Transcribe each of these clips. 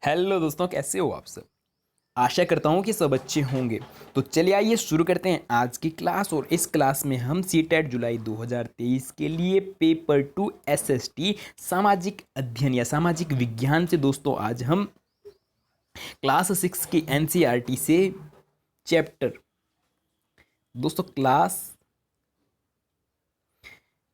Hello दोस्तों, कैसे हो आप सब। आशा करता हूँ कि सब अच्छे होंगे। तो चलिए आइए शुरू करते हैं आज की क्लास। और इस क्लास में हम सीटेट जुलाई 2023 के लिए पेपर 2 एसएसटी सामाजिक अध्ययन या सामाजिक विज्ञान से दोस्तों आज हम क्लास 6 की एनसीईआरटी से चैप्टर दोस्तों क्लास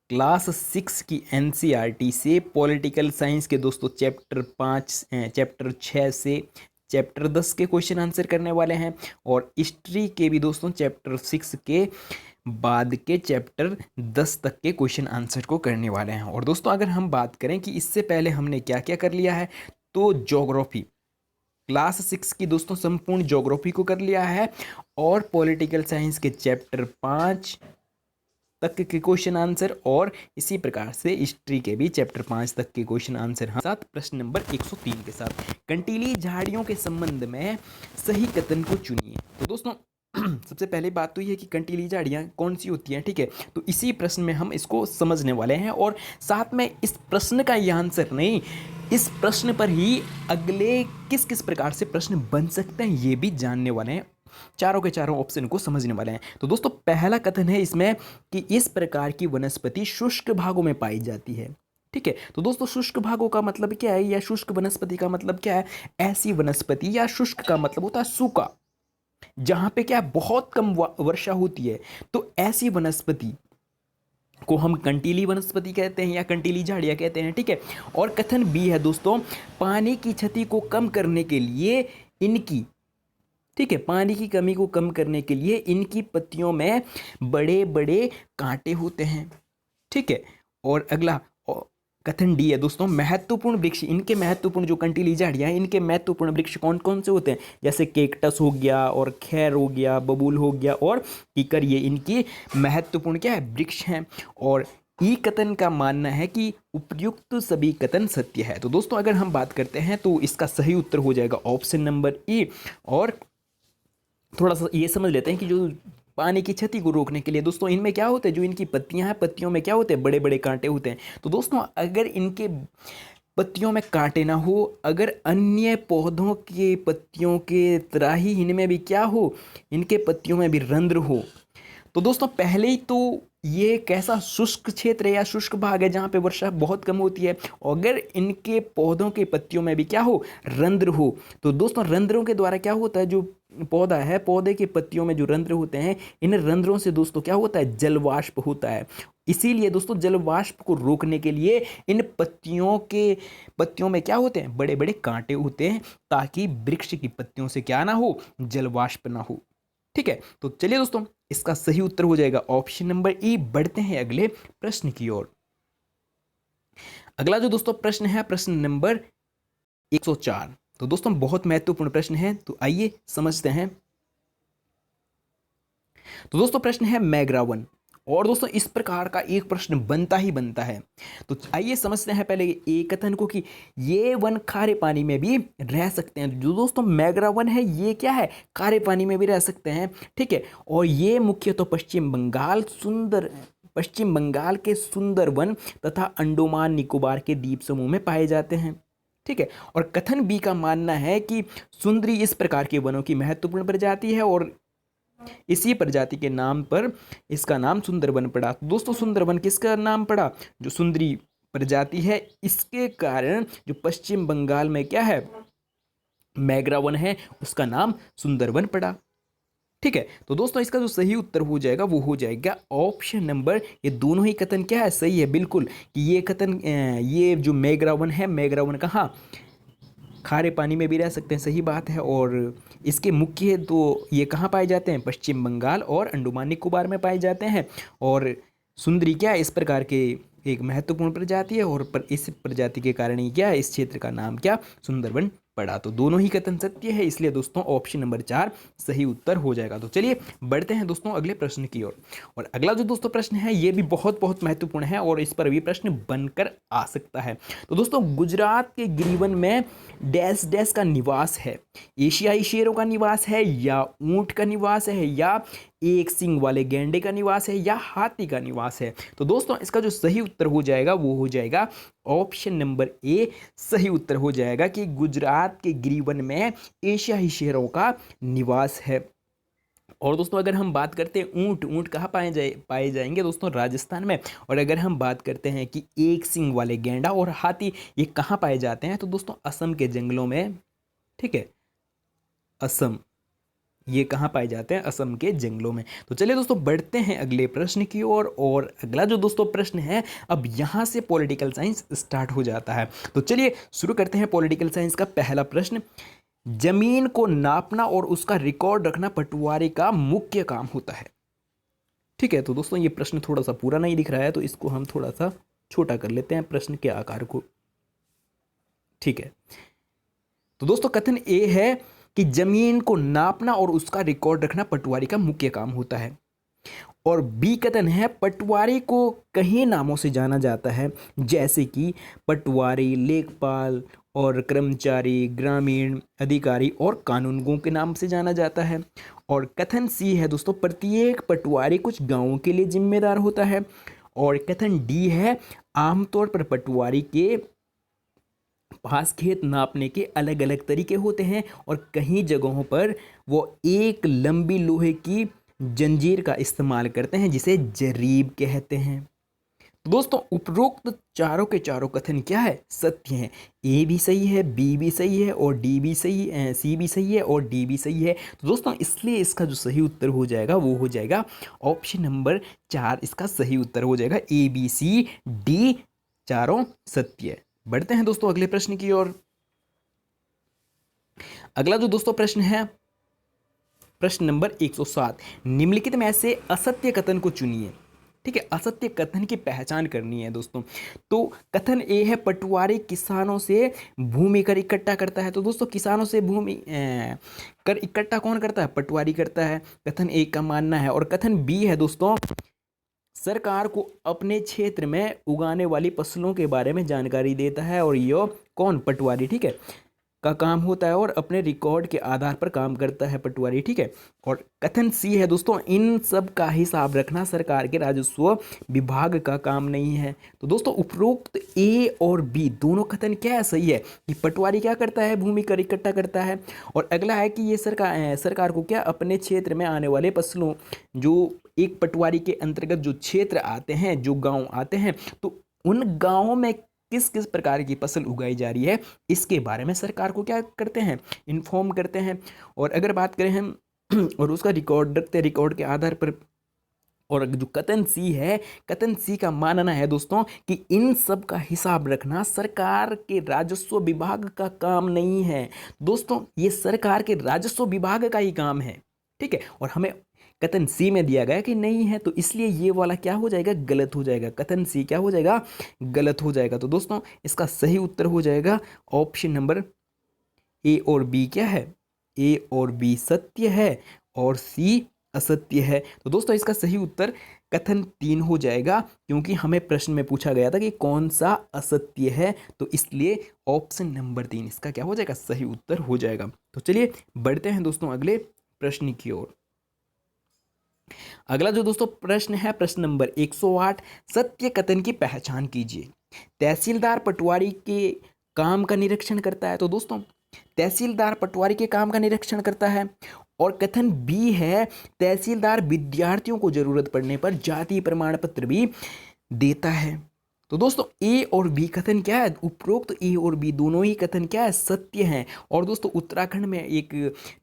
6 की एनसीईआरटी से पॉलिटिकल साइंस के दोस्तों चैप्टर 6 से चैप्टर 10 के क्वेश्चन आंसर करने वाले हैं। और हिस्ट्री के भी दोस्तों चैप्टर 6 के बाद के चैप्टर 10 तक के क्वेश्चन आंसर को करने वाले हैं। और दोस्तों अगर हम बात करें कि इससे पहले हमने क्या क्या कर लिया है, तो ज्योग्राफी क्लास 6 की दोस्तों संपूर्ण ज्योग्राफी को कर लिया है। और पॉलिटिकल साइंस के चैप्टर 5 तक के क्वेश्चन आंसर, और इसी प्रकार से हिस्ट्री के भी चैप्टर 5 तक के क्वेश्चन आंसर हम साथ प्रश्न नंबर 103 के साथ कंटीली झाड़ियों के संबंध में सही कथन को चुनिए। तो दोस्तों सबसे पहले बात तो ये है कि कंटीली झाड़ियाँ कौन सी होती हैं, ठीक है। तो इसी प्रश्न में हम इसको समझने वाले हैं, और साथ में इस प्रश्न का ये आंसर नहीं, इस प्रश्न पर ही अगले किस किस प्रकार से प्रश्न बन सकते हैं ये भी जानने वाले हैं। चारों के चारों ऑप्शन को समझने वाले हैं। तो दोस्तों पहला कथन है इसमें कि इस प्रकार की वनस्पति शुष्क भागों में पाई जाती है, ठीक है। तो दोस्तों शुष्क भागों का मतलब क्या है, या शुष्क वनस्पति का मतलब क्या है। ऐसी वनस्पति, या शुष्क का मतलब होता है सूखा, जहां पे क्या बहुत कम वर्षा होती है, तो ऐसी वनस्पति को हम कंटीली वनस्पति कहते हैं या कंटीली झाड़ियां कहते हैं, ठीक है। और कथन बी है दोस्तों, पानी की क्षति को कम करने के लिए इनकी, ठीक है, पानी की कमी को कम करने के लिए इनकी पत्तियों में बड़े बड़े कांटे होते हैं, ठीक है। और अगला कथन डी है दोस्तों, महत्वपूर्ण वृक्ष, इनके महत्वपूर्ण जो कंटीली झाड़ियां हैं, इनके महत्वपूर्ण वृक्ष कौन कौन से होते हैं, जैसे केकटस हो गया, और खैर हो गया, बबूल हो गया, और कीकर, ये इनकी महत्वपूर्ण क्या है, वृक्ष हैं। और ई कथन का मानना है कि उपयुक्त सभी कथन सत्य है। तो दोस्तों अगर हम बात करते हैं तो इसका सही उत्तर हो जाएगा ऑप्शन नंबर ई। और थोड़ा सा ये समझ लेते हैं कि जो पानी की क्षति को रोकने के लिए दोस्तों इनमें क्या होता है, जो इनकी पत्तियां हैं, पत्तियों में क्या होते हैं, बड़े बड़े कांटे होते हैं। तो दोस्तों अगर इनके पत्तियों में कांटे ना हो, अगर अन्य पौधों के पत्तियों के तरह ही इनमें भी क्या हो, इनके पत्तियों में भी रंध्र हो, तो दोस्तों पहले ही तो ये कैसा शुष्क क्षेत्र है या शुष्क भाग है जहाँ पे वर्षा बहुत कम होती है। अगर इनके पौधों के पत्तियों में भी क्या हो, रंध्र हो, तो दोस्तों रंध्रों के द्वारा क्या होता है, जो पौधा है, पौधे के पत्तियों में जो रंध्र होते हैं, इन रंध्रों से दोस्तों क्या होता है, जलवाष्प होता है। इसीलिए दोस्तों जलवाष्प को रोकने के लिए इन पत्तियों में क्या होते हैं, बड़े बड़े कांटे होते हैं, ताकि वृक्ष की पत्तियों से क्या ना हो, जलवाष्प ना हो, ठीक है। तो चलिए दोस्तों इसका सही उत्तर हो जाएगा ऑप्शन नंबर ई। बढ़ते हैं अगले प्रश्न की ओर। अगला जो दोस्तों प्रश्न है, प्रश्न नंबर 104। तो दोस्तों बहुत महत्वपूर्ण प्रश्न है, तो आइए समझते हैं। तो दोस्तों प्रश्न है मैग्रावन, और दोस्तों इस प्रकार का एक प्रश्न बनता ही बनता है। तो आइए समझते हैं पहले एक कथन को कि ये वन खारे पानी में भी रह सकते हैं। जो दोस्तों मैग्रावन है, ये क्या है, खारे पानी में भी रह सकते हैं, ठीक है। और ये मुख्यतः पश्चिम बंगाल के सुंदरवन तथा अंडमान निकोबार के द्वीप समूह में पाए जाते हैं, ठीक है। और कथन बी का मानना है कि सुंदरी इस प्रकार के वनों की महत्वपूर्ण प्रजाति है, और इसी प्रजाति के नाम पर इसका नाम सुंदरवन पड़ा। तो दोस्तों सुंदरवन किसका नाम पड़ा, जो सुंदरी प्रजाति है, इसके कारण जो पश्चिम बंगाल में क्या है, मैग्रावन है, उसका नाम सुंदरवन पड़ा, ठीक है। तो दोस्तों इसका जो सही उत्तर हो जाएगा वो हो जाएगा ऑप्शन नंबर, ये दोनों ही कथन क्या है, सही है बिल्कुल, कि ये कथन, ये जो मैग्रावन है, मैग्रावन कहाँ, खारे पानी में भी रह सकते हैं, सही बात है। और इसके मुख्य तो ये कहाँ पाए जाते हैं, पश्चिम बंगाल और अंडमान निकोबार में पाए जाते हैं। और सुंदरी क्या है, इस प्रकार के एक महत्वपूर्ण प्रजाति है, और इस प्रजाति के कारण ही क्या है, इस क्षेत्र का नाम क्या, सुंदरवन पड़ा। तो दोनों ही कथन सत्य है, इसलिए दोस्तों ऑप्शन नंबर 4 सही उत्तर हो जाएगा। तो चलिए बढ़ते हैं दोस्तों अगले प्रश्न की ओर। और अगला जो दोस्तों प्रश्न है ये भी बहुत बहुत महत्वपूर्ण है, और इस पर भी प्रश्न बनकर आ सकता है। तो दोस्तों गुजरात के गिरिवन में डैश डैश का निवास है, एशियाई शेरों का निवास है, या ऊंट का निवास है, या एक सींग वाले गैंडे का निवास है या हाथी का निवास है? तो दोस्तों इसका जो सही उत्तर हो जाएगा वो हो जाएगा ऑप्शन नंबर ए सही उत्तर हो जाएगा कि गुजरात के गिरिवन में एशियाई शेरों का निवास है। और दोस्तों अगर हम बात करते हैं ऊंट, ऊंट कहाँ पाए जाएंगे दोस्तों? राजस्थान में। और अगर हम बात करते हैं कि एक सींग वाले गैंडा और हाथी ये कहाँ पाए जाते हैं, तो दोस्तों असम के जंगलों में, ठीक है, असम, ये कहाँ पाए जाते हैं? असम के जंगलों में। तो चलिए दोस्तों बढ़ते हैं अगले प्रश्न की ओर। और अगला जो दोस्तों प्रश्न है, अब यहाँ से पॉलिटिकल साइंस स्टार्ट हो जाता है। तो चलिए शुरू करते हैं पॉलिटिकल साइंस का पहला प्रश्न। जमीन को नापना और उसका रिकॉर्ड रखना पटवारी का मुख्य काम होता है। ठीक है, तो दोस्तों ये प्रश्न थोड़ा सा पूरा नहीं दिख रहा है, तो इसको हम थोड़ा सा छोटा कर लेते हैं प्रश्न के आकार को। ठीक है, तो दोस्तों कथन ए है कि जमीन को नापना और उसका रिकॉर्ड रखना पटवारी का मुख्य काम होता है। और बी कथन है पटवारी को कई नामों से जाना जाता है, जैसे कि पटवारी, लेखपाल और कर्मचारी, ग्रामीण अधिकारी और कानूनगो के नाम से जाना जाता है। और कथन सी है दोस्तों प्रत्येक पटवारी कुछ गांवों के लिए जिम्मेदार होता है। और कथन डी है आमतौर पर पटवारी के पास खेत नापने के अलग अलग तरीके होते हैं और कई जगहों पर वो एक लंबी लोहे की जंजीर का इस्तेमाल करते हैं जिसे जरीब कहते हैं। तो दोस्तों उपरोक्त चारों के चारों कथन क्या है? सत्य हैं। ए भी सही है, बी भी सही है और डी भी सही है, सी भी सही है और डी भी सही है। तो दोस्तों इसलिए इसका जो सही उत्तर हो जाएगा वो हो जाएगा ऑप्शन नंबर 4, इसका सही उत्तर हो जाएगा। ए बी सी डी चारों सत्य है। बढ़ते हैं दोस्तों अगले प्रश्न की ओर। अगला जो दोस्तों प्रश्न है, प्रश्न नंबर 107, निम्नलिखित में से असत्य कथन को चुनिए। ठीक है, असत्य कथन की पहचान करनी है दोस्तों। तो कथन ए है पटवारी किसानों से भूमि कर इकट्ठा करता है। तो दोस्तों किसानों से भूमि कर इकट्ठा कौन करता है? पटवारी करता है, कथन ए का मानना है। और कथन बी है दोस्तों सरकार को अपने क्षेत्र में उगाने वाली फसलों के बारे में जानकारी देता है और यह कौन? पटवारी, ठीक है, का काम होता है और अपने रिकॉर्ड के आधार पर काम करता है पटवारी। ठीक है, और कथन सी है दोस्तों इन सब का हिसाब रखना सरकार के राजस्व विभाग का काम नहीं है। तो दोस्तों उपरोक्त ए और बी दोनों कथन क्या है? सही है कि पटवारी क्या करता है? भूमि कर इकट्ठा करता है। और अगला है कि ये सरकार को क्या अपने क्षेत्र में आने वाले फसलों, जो एक पटवारी के अंतर्गत जो क्षेत्र आते हैं, जो गाँव आते हैं, तो उन गाँवों में किस किस प्रकार की फसल उगाई जा रही है इसके बारे में सरकार को क्या करते हैं? इन्फॉर्म करते हैं। और अगर बात करें हम और उसका रिकॉर्ड रखते हैं, रिकॉर्ड के आधार पर। और जो कथन सी है, कथन सी का मानना है दोस्तों कि इन सब का हिसाब रखना सरकार के राजस्व विभाग का काम नहीं है। दोस्तों ये सरकार के राजस्व विभाग का ही काम है। ठीक है, और हमें कथन सी में दिया गया कि नहीं है, तो इसलिए ये वाला क्या हो जाएगा? गलत हो जाएगा। कथन सी क्या हो जाएगा? गलत हो जाएगा। तो दोस्तों इसका सही उत्तर हो जाएगा ऑप्शन नंबर ए और बी। क्या है? ए और बी सत्य है और सी असत्य है। तो दोस्तों इसका सही उत्तर कथन 3 हो जाएगा, क्योंकि हमें प्रश्न में पूछा गया था कि कौन सा असत्य है, तो इसलिए ऑप्शन नंबर 3 इसका क्या हो जाएगा? सही उत्तर हो जाएगा। तो चलिए बढ़ते हैं दोस्तों अगले प्रश्न की ओर। अगला जो दोस्तों प्रश्न है, प्रश्न नंबर 108, सत्य कथन की पहचान कीजिए। तहसीलदार पटवारी के काम का निरीक्षण करता है। तो दोस्तों तहसीलदार पटवारी के काम का निरीक्षण करता है। और कथन बी है तहसीलदार विद्यार्थियों को जरूरत पड़ने पर जाति प्रमाण पत्र भी देता है। तो दोस्तों ए और बी कथन क्या है? उपरोक्त ए और बी दोनों ही कथन क्या है? सत्य हैं। और दोस्तों उत्तराखंड में एक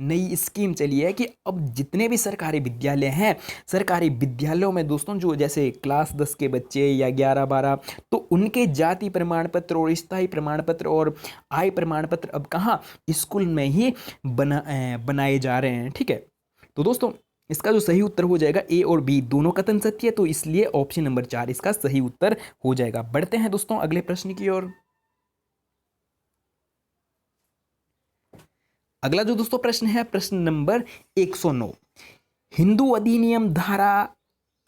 नई स्कीम चली है कि अब जितने भी सरकारी विद्यालय हैं, सरकारी विद्यालयों में दोस्तों जो जैसे क्लास 10 के बच्चे या 11-12, तो उनके जाति प्रमाण पत्र और स्थायी प्रमाण पत्र और आय प्रमाण पत्र अब कहाँ? स्कूल में ही बनाए जा रहे हैं। ठीक है, तो दोस्तों इसका जो सही उत्तर हो जाएगा ए और बी दोनों कथन सत्य है, तो इसलिए ऑप्शन नंबर 4 इसका सही उत्तर हो जाएगा। बढ़ते हैं दोस्तों अगले प्रश्न की ओर। अगला जो दोस्तों प्रश्न है, प्रश्न नंबर 109, हिंदू अधिनियम धारा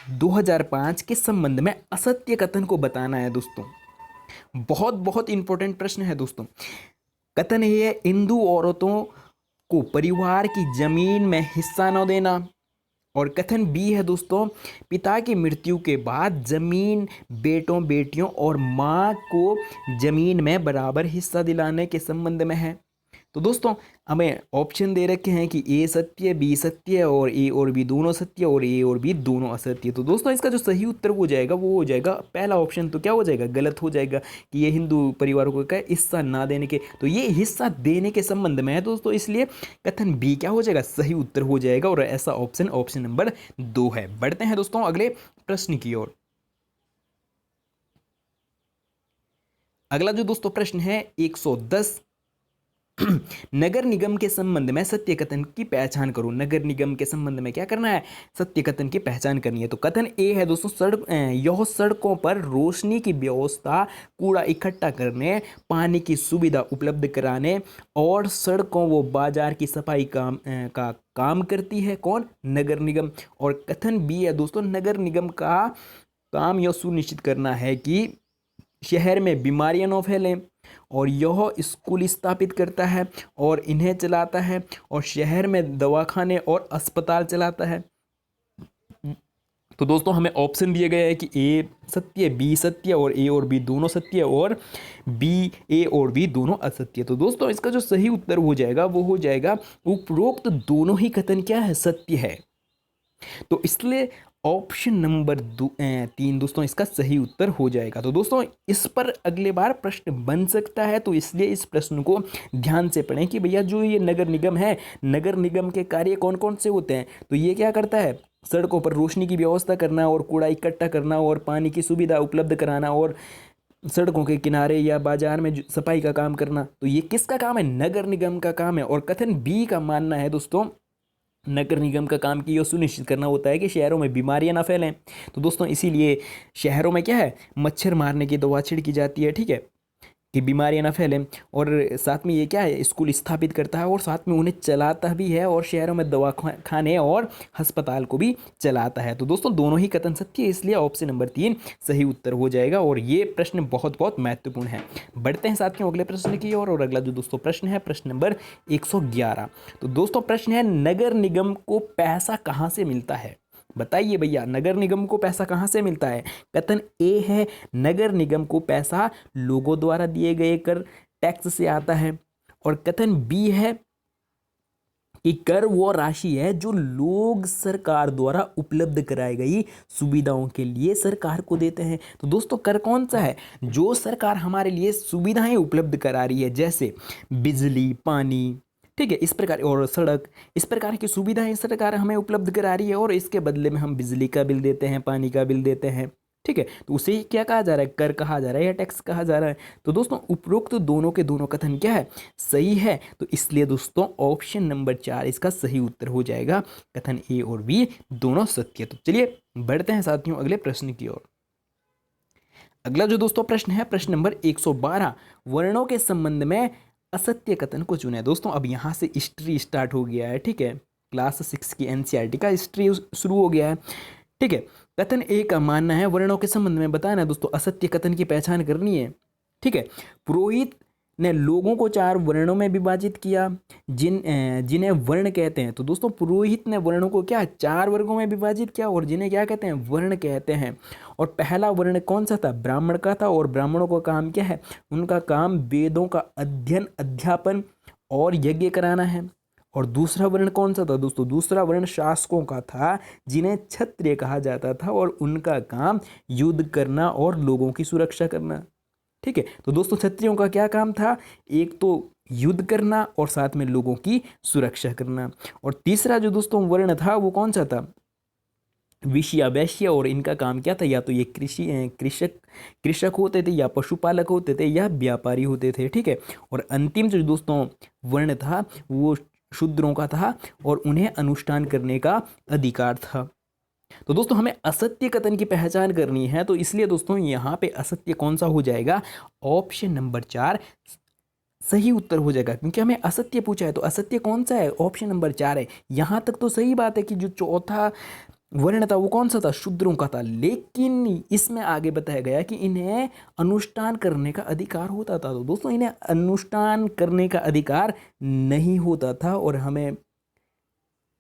2005 के संबंध में असत्य कथन को बताना है। दोस्तों बहुत बहुत इंपॉर्टेंट प्रश्न है दोस्तों। कथन ये है हिंदू औरतों को परिवार की जमीन में हिस्सा न देना। और कथन बी है दोस्तों, पिता की मृत्यु के बाद जमीन बेटों बेटियों और माँ को जमीन में बराबर हिस्सा दिलाने के संबंध में है। तो दोस्तों हमें ऑप्शन दे रखे हैं कि ए सत्य, बी सत्य और ए और बी दोनों सत्य और ए और बी दोनों असत्य। तो दोस्तों इसका जो सही उत्तर हो जाएगा वो हो जाएगा पहला ऑप्शन। तो क्या हो जाएगा, गलत हो जाएगा कि ये हिंदू परिवारों को क्या हिस्सा ना देने के, तो ये हिस्सा देने के संबंध में है दोस्तों, इसलिए कथन बी क्या हो जाएगा, सही उत्तर हो जाएगा और ऐसा ऑप्शन ऑप्शन नंबर 2 है। बढ़ते हैं दोस्तों अगले प्रश्न की ओर। अगला जो दोस्तों प्रश्न है 110, नगर निगम के संबंध में सत्य कथन की पहचान करो। नगर निगम के संबंध में क्या करना है, सत्य कथन की पहचान करनी है। तो कथन ए है दोस्तों, यह सड़कों पर रोशनी की व्यवस्था, कूड़ा इकट्ठा करने, पानी की सुविधा उपलब्ध कराने और सड़कों व बाजार की सफाई का काम करती है। कौन, नगर निगम। और कथन बी है दोस्तों, नगर निगम का काम यह सुनिश्चित करना है कि शहर में बीमारियां न फैलें और यह स्कूल स्थापित करता है और इन्हें चलाता है और शहर में दवाखाने और अस्पताल चलाता है। तो दोस्तों हमें ऑप्शन दिए गए हैं कि ए सत्य, बी सत्य और ए और बी दोनों सत्य और बी, ए और बी दोनों असत्य। तो दोस्तों इसका जो सही उत्तर हो जाएगा वो हो जाएगा उपरोक्त दोनों ही कथन क्या है, सत्य है। तो इसलिए ऑप्शन नंबर 3 दोस्तों इसका सही उत्तर हो जाएगा। तो दोस्तों इस पर अगले बार प्रश्न बन सकता है, तो इसलिए इस प्रश्न को ध्यान से पढ़ें कि भैया जो ये नगर निगम है, नगर निगम के कार्य कौन कौन से होते हैं। तो ये क्या करता है, सड़कों पर रोशनी की व्यवस्था करना और कूड़ा इकट्ठा करना और पानी की सुविधा उपलब्ध कराना और सड़कों के किनारे या बाजार में सफाई का काम करना। तो ये किसका काम है, नगर निगम का काम है। और कथन बी का मानना है दोस्तों, नगर निगम का काम की यह सुनिश्चित करना होता है कि शहरों में बीमारियां ना फैलें। तो दोस्तों इसीलिए शहरों में क्या है, मच्छर मारने की दवा छिड़की जाती है, ठीक है, कि बीमारियां ना फैलें। और साथ में ये क्या है, स्कूल स्थापित करता है और साथ में उन्हें चलाता भी है और शहरों में दवा खाने और अस्पताल को भी चलाता है। तो दोस्तों दोनों ही कथन सत्य है, इसलिए ऑप्शन नंबर 3 सही उत्तर हो जाएगा और ये प्रश्न बहुत बहुत महत्वपूर्ण है। बढ़ते हैं साथियों अगले प्रश्न की ओर। और अगला जो दोस्तों प्रश्न है प्रश्न नंबर 111। तो दोस्तों प्रश्न है, नगर निगम को पैसा कहाँ से मिलता है। बताइए भैया, नगर निगम को पैसा कहाँ से मिलता है। कथन ए है, नगर निगम को पैसा लोगों द्वारा दिए गए कर टैक्स से आता है। और कथन बी है कि कर वो राशि है जो लोग सरकार द्वारा उपलब्ध कराई गई सुविधाओं के लिए सरकार को देते हैं। तो दोस्तों कर कौन सा है, जो सरकार हमारे लिए सुविधाएं उपलब्ध करा रही है, जैसे बिजली, पानी, ठीक है, इस प्रकार, और सड़क, इस प्रकार की सुविधाएं सरकार हमें उपलब्ध करा रही है और इसके बदले में हम बिजली का बिल देते हैं, पानी का बिल देते हैं, ठीक है। तो उसे क्या कहा जा रहा है, कर कहा जा रहा है या टैक्स कहा जा रहा है। तो दोस्तों उपरोक्त दोनों के दोनों कथन क्या है, सही है। तो इसलिए दोस्तों ऑप्शन नंबर 4 इसका सही उत्तर हो जाएगा, कथन ए और बी दोनों सत्य। तो चलिए बढ़ते हैं साथियों अगले प्रश्न की ओर। अगला जो दोस्तों प्रश्न है प्रश्न नंबर 112, वर्णों के संबंध में असत्य कथन को चुने। दोस्तों अब यहाँ से हिस्ट्री स्टार्ट हो गया है, ठीक है, क्लास 6 की एनसीईआरटी का हिस्ट्री शुरू हो गया है, ठीक है। कथन ए का मानना है, वर्णों के संबंध में बताना दोस्तों, असत्य कथन की पहचान करनी है, ठीक है। पुरोहित ने लोगों को 4 वर्णों में विभाजित किया, जिन्हें वर्ण कहते हैं। तो दोस्तों पुरोहित ने वर्णों को क्या 4 वर्गों में विभाजित किया और जिन्हें क्या कहते हैं, वर्ण कहते हैं। और पहला वर्ण कौन सा था, ब्राह्मण का था। और ब्राह्मणों का काम क्या है, उनका काम वेदों का अध्ययन, अध्यापन और यज्ञ कराना है। और दूसरा वर्ण कौन सा था दोस्तों, दूसरा वर्ण शासकों का था, जिन्हें क्षत्रिय कहा जाता था और उनका काम युद्ध करना और लोगों की सुरक्षा करना, ठीक है। तो दोस्तों क्षत्रियों का क्या काम था, एक तो युद्ध करना और साथ में लोगों की सुरक्षा करना। और तीसरा जो दोस्तों वर्ण था वो कौन सा था, विषया वैश्य, और इनका काम क्या था, या तो ये कृषक होते थे या पशुपालक होते थे या व्यापारी होते थे, ठीक है। और अंतिम जो दोस्तों वर्ण था वो शूद्रों का था और उन्हें अनुष्ठान करने का अधिकार था। तो दोस्तों हमें असत्य कथन की पहचान करनी है, तो इसलिए दोस्तों यहाँ पे असत्य कौन सा हो जाएगा, ऑप्शन नंबर 4 सही उत्तर हो जाएगा, क्योंकि हमें असत्य पूछा है। तो असत्य कौन सा है, ऑप्शन नंबर 4 है। यहाँ तक तो सही बात है कि जो चौथा वर्ण था वो कौन सा था, शूद्रों का था, लेकिन इसमें आगे बताया गया कि इन्हें अनुष्ठान करने का अधिकार होता था। तो दोस्तों इन्हें अनुष्ठान करने का अधिकार नहीं होता था और हमें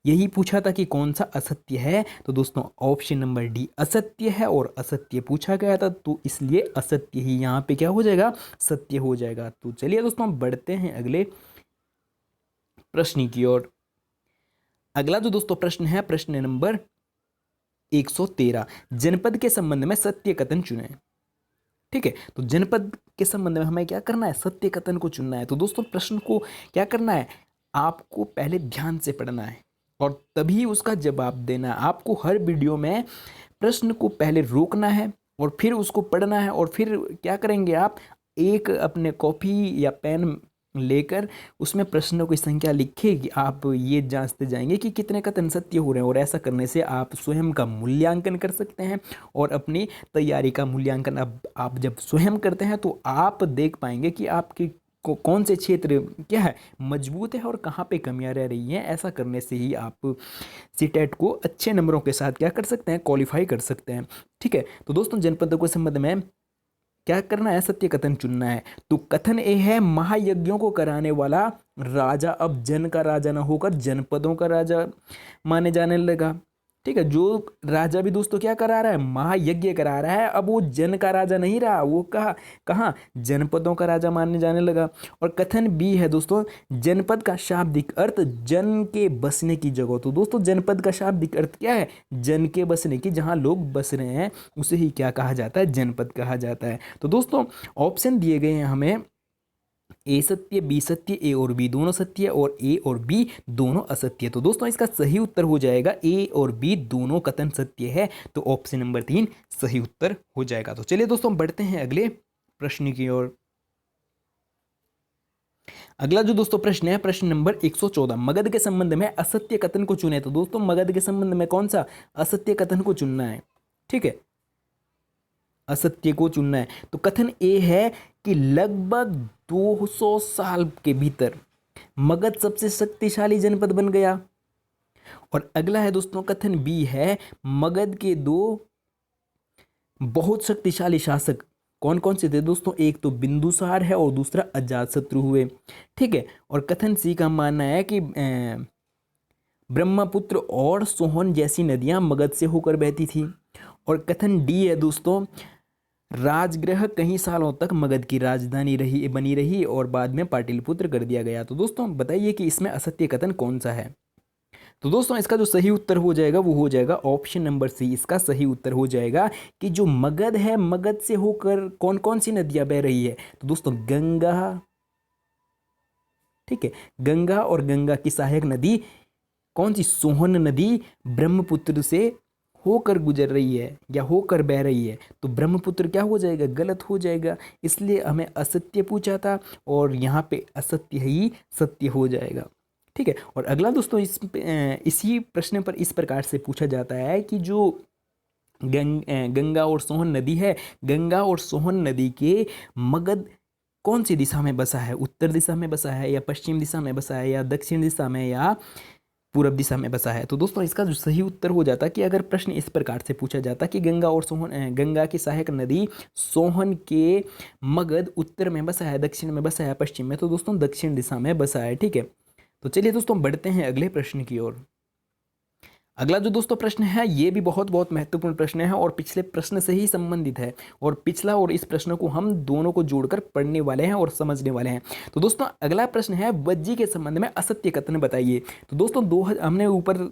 यही पूछा था कि कौन सा असत्य है, तो दोस्तों ऑप्शन नंबर डी असत्य है, और असत्य पूछा गया था तो इसलिए असत्य ही यहाँ पे क्या हो जाएगा, सत्य हो जाएगा। तो चलिए दोस्तों हम बढ़ते हैं अगले प्रश्न की ओर। अगला जो दोस्तों प्रश्न है, प्रश्न नंबर 113, जनपद के संबंध में सत्य कथन चुने। ठीक है, तो जनपद के संबंध में हमें क्या करना है, सत्य कथन को चुनना है। तो दोस्तों प्रश्न को क्या करना है, आपको पहले ध्यान से पढ़ना है और तभी उसका जवाब देना है। आपको हर वीडियो में प्रश्न को पहले रोकना है और फिर उसको पढ़ना है, और फिर क्या करेंगे आप, एक अपने कॉपी या पेन लेकर उसमें प्रश्नों की संख्या लिखे कि आप ये जांचते जाएंगे कि कितने कथन सत्य हो रहे हैं, और ऐसा करने से आप स्वयं का मूल्यांकन कर सकते हैं और अपनी तैयारी का मूल्यांकन अब आप जब स्वयं करते हैं तो आप देख पाएंगे कि आपकी कौन से क्षेत्र क्या है मजबूत है और कहाँ पे कमियां रह रही हैं। ऐसा करने से ही आप सीटेट को अच्छे नंबरों के साथ क्या कर सकते हैं, क्वालिफाई कर सकते हैं। ठीक है, तो दोस्तों जनपदों के संबंध में क्या करना है, सत्य कथन चुनना है। तो कथन ए है, महायज्ञों को कराने वाला राजा अब जन का राजा ना होकर जनपदों का राजा माने जाने लगा। ठीक है, जो राजा भी दोस्तों क्या करा रहा है, महायज्ञ करा रहा है, अब वो जन का राजा नहीं रहा, वो कहाँ जनपदों का राजा मानने जाने लगा। और कथन बी है दोस्तों, जनपद का शाब्दिक अर्थ जन के बसने की जगह। तो दोस्तों जनपद का शाब्दिक अर्थ क्या है, जन के बसने की, जहाँ लोग बस रहे हैं उसे ही क्या कहा जाता है, जनपद कहा जाता है। तो दोस्तों ऑप्शन दिए गए हैं हमें, ए सत्य, बी सत्य, ए और बी दोनों सत्य, और ए और बी दोनों असत्य। तो दोस्तों इसका सही उत्तर हो जाएगा ए और बी दोनों कथन सत्य है, तो ऑप्शन नंबर 3 सही उत्तर हो जाएगा। तो चलिए दोस्तों बढ़ते हैं अगले प्रश्न की ओर। अगला जो दोस्तों प्रश्न है, प्रश्न नंबर 114, मगध के संबंध में असत्य कथन को चुने। तो दोस्तों मगध के संबंध में कौन सा असत्य कथन को चुनना है, ठीक है, असत्य को चुनना है। तो कथन ए है कि लगभग 200 साल के भीतर मगध सबसे शक्तिशाली जनपद बन गया। और अगला है दोस्तों कथन बी है, मगध के दो बहुत शक्तिशाली शासक कौन कौन से थे दोस्तों, एक तो बिंदुसार है और दूसरा अजातशत्रु हुए। ठीक है, और कथन सी का मानना है कि ब्रह्मपुत्र और सोहन जैसी नदियां मगध से होकर बहती थी। और कथन डी है दोस्तों, राजगृह कई सालों तक मगध की राजधानी बनी रही और बाद में पाटलिपुत्र कर दिया गया। तो दोस्तों बताइए कि इसमें असत्य कथन कौन सा है। तो दोस्तों इसका जो सही उत्तर हो जाएगा वो हो जाएगा ऑप्शन नंबर सी, इसका सही उत्तर हो जाएगा कि जो मगध है, मगध से होकर कौन कौन सी नदियां बह रही है। तो दोस्तों गंगा, ठीक है, गंगा, और गंगा की सहायक नदी कौन सी, सोहन नदी ब्रह्मपुत्र से होकर गुजर रही है या होकर बह रही है। तो ब्रह्मपुत्र क्या हो जाएगा, गलत हो जाएगा, इसलिए हमें असत्य पूछा था और यहाँ पे असत्य ही सत्य हो जाएगा। ठीक है, और अगला दोस्तों इसी प्रश्न पर इस प्रकार से पूछा जाता है कि जो गंगा और सोहन नदी है, गंगा और सोहन नदी के मगध कौन सी दिशा में बसा है, उत्तर दिशा में बसा है या पश्चिम दिशा में बसा है या दक्षिण दिशा में या पूरब दिशा में बसा है। तो दोस्तों इसका जो सही उत्तर हो जाता कि अगर प्रश्न इस प्रकार से पूछा जाता कि गंगा और सोहन, गंगा की सहायक नदी सोहन के मगध उत्तर में बसा है, दक्षिण में बसा है, पश्चिम में, तो दोस्तों दक्षिण दिशा में बसा है। ठीक है, तो चलिए दोस्तों बढ़ते हैं अगले प्रश्न की ओर। अगला जो दोस्तों प्रश्न है ये भी बहुत बहुत महत्वपूर्ण प्रश्न है और पिछले प्रश्न से ही संबंधित है, और पिछला और इस प्रश्न को हम दोनों को जोड़कर पढ़ने वाले हैं और समझने वाले हैं। तो दोस्तों अगला प्रश्न है, वज्जी के संबंध में असत्य कथन बताइए। तो दोस्तों हमने ऊपर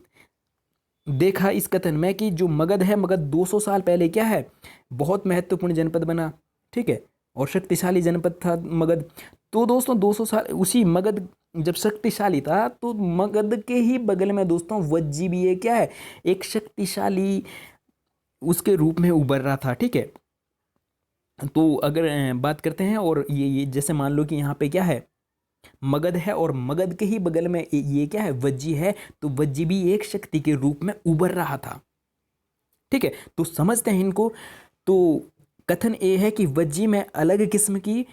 देखा इस कथन में कि जो मगध है, मगध 200 साल पहले क्या है, बहुत महत्वपूर्ण जनपद बना, ठीक है, और शक्तिशाली जनपद था मगध। तो दोस्तों 200 साल उसी मगध जब शक्तिशाली था तो मगध के ही बगल में दोस्तों वज्जी भी है, क्या है, एक शक्तिशाली उसके रूप में उभर रहा था। ठीक है, तो अगर बात करते हैं और ये जैसे मान लो कि यहाँ पे क्या है, मगध है और मगध के ही बगल में ये क्या है, वज्जी है, तो वज्जी भी एक शक्ति के रूप में उभर रहा था। ठीक है, तो समझते हैं इनको। तो कथन ए है कि वज्जी में अलग किस्म की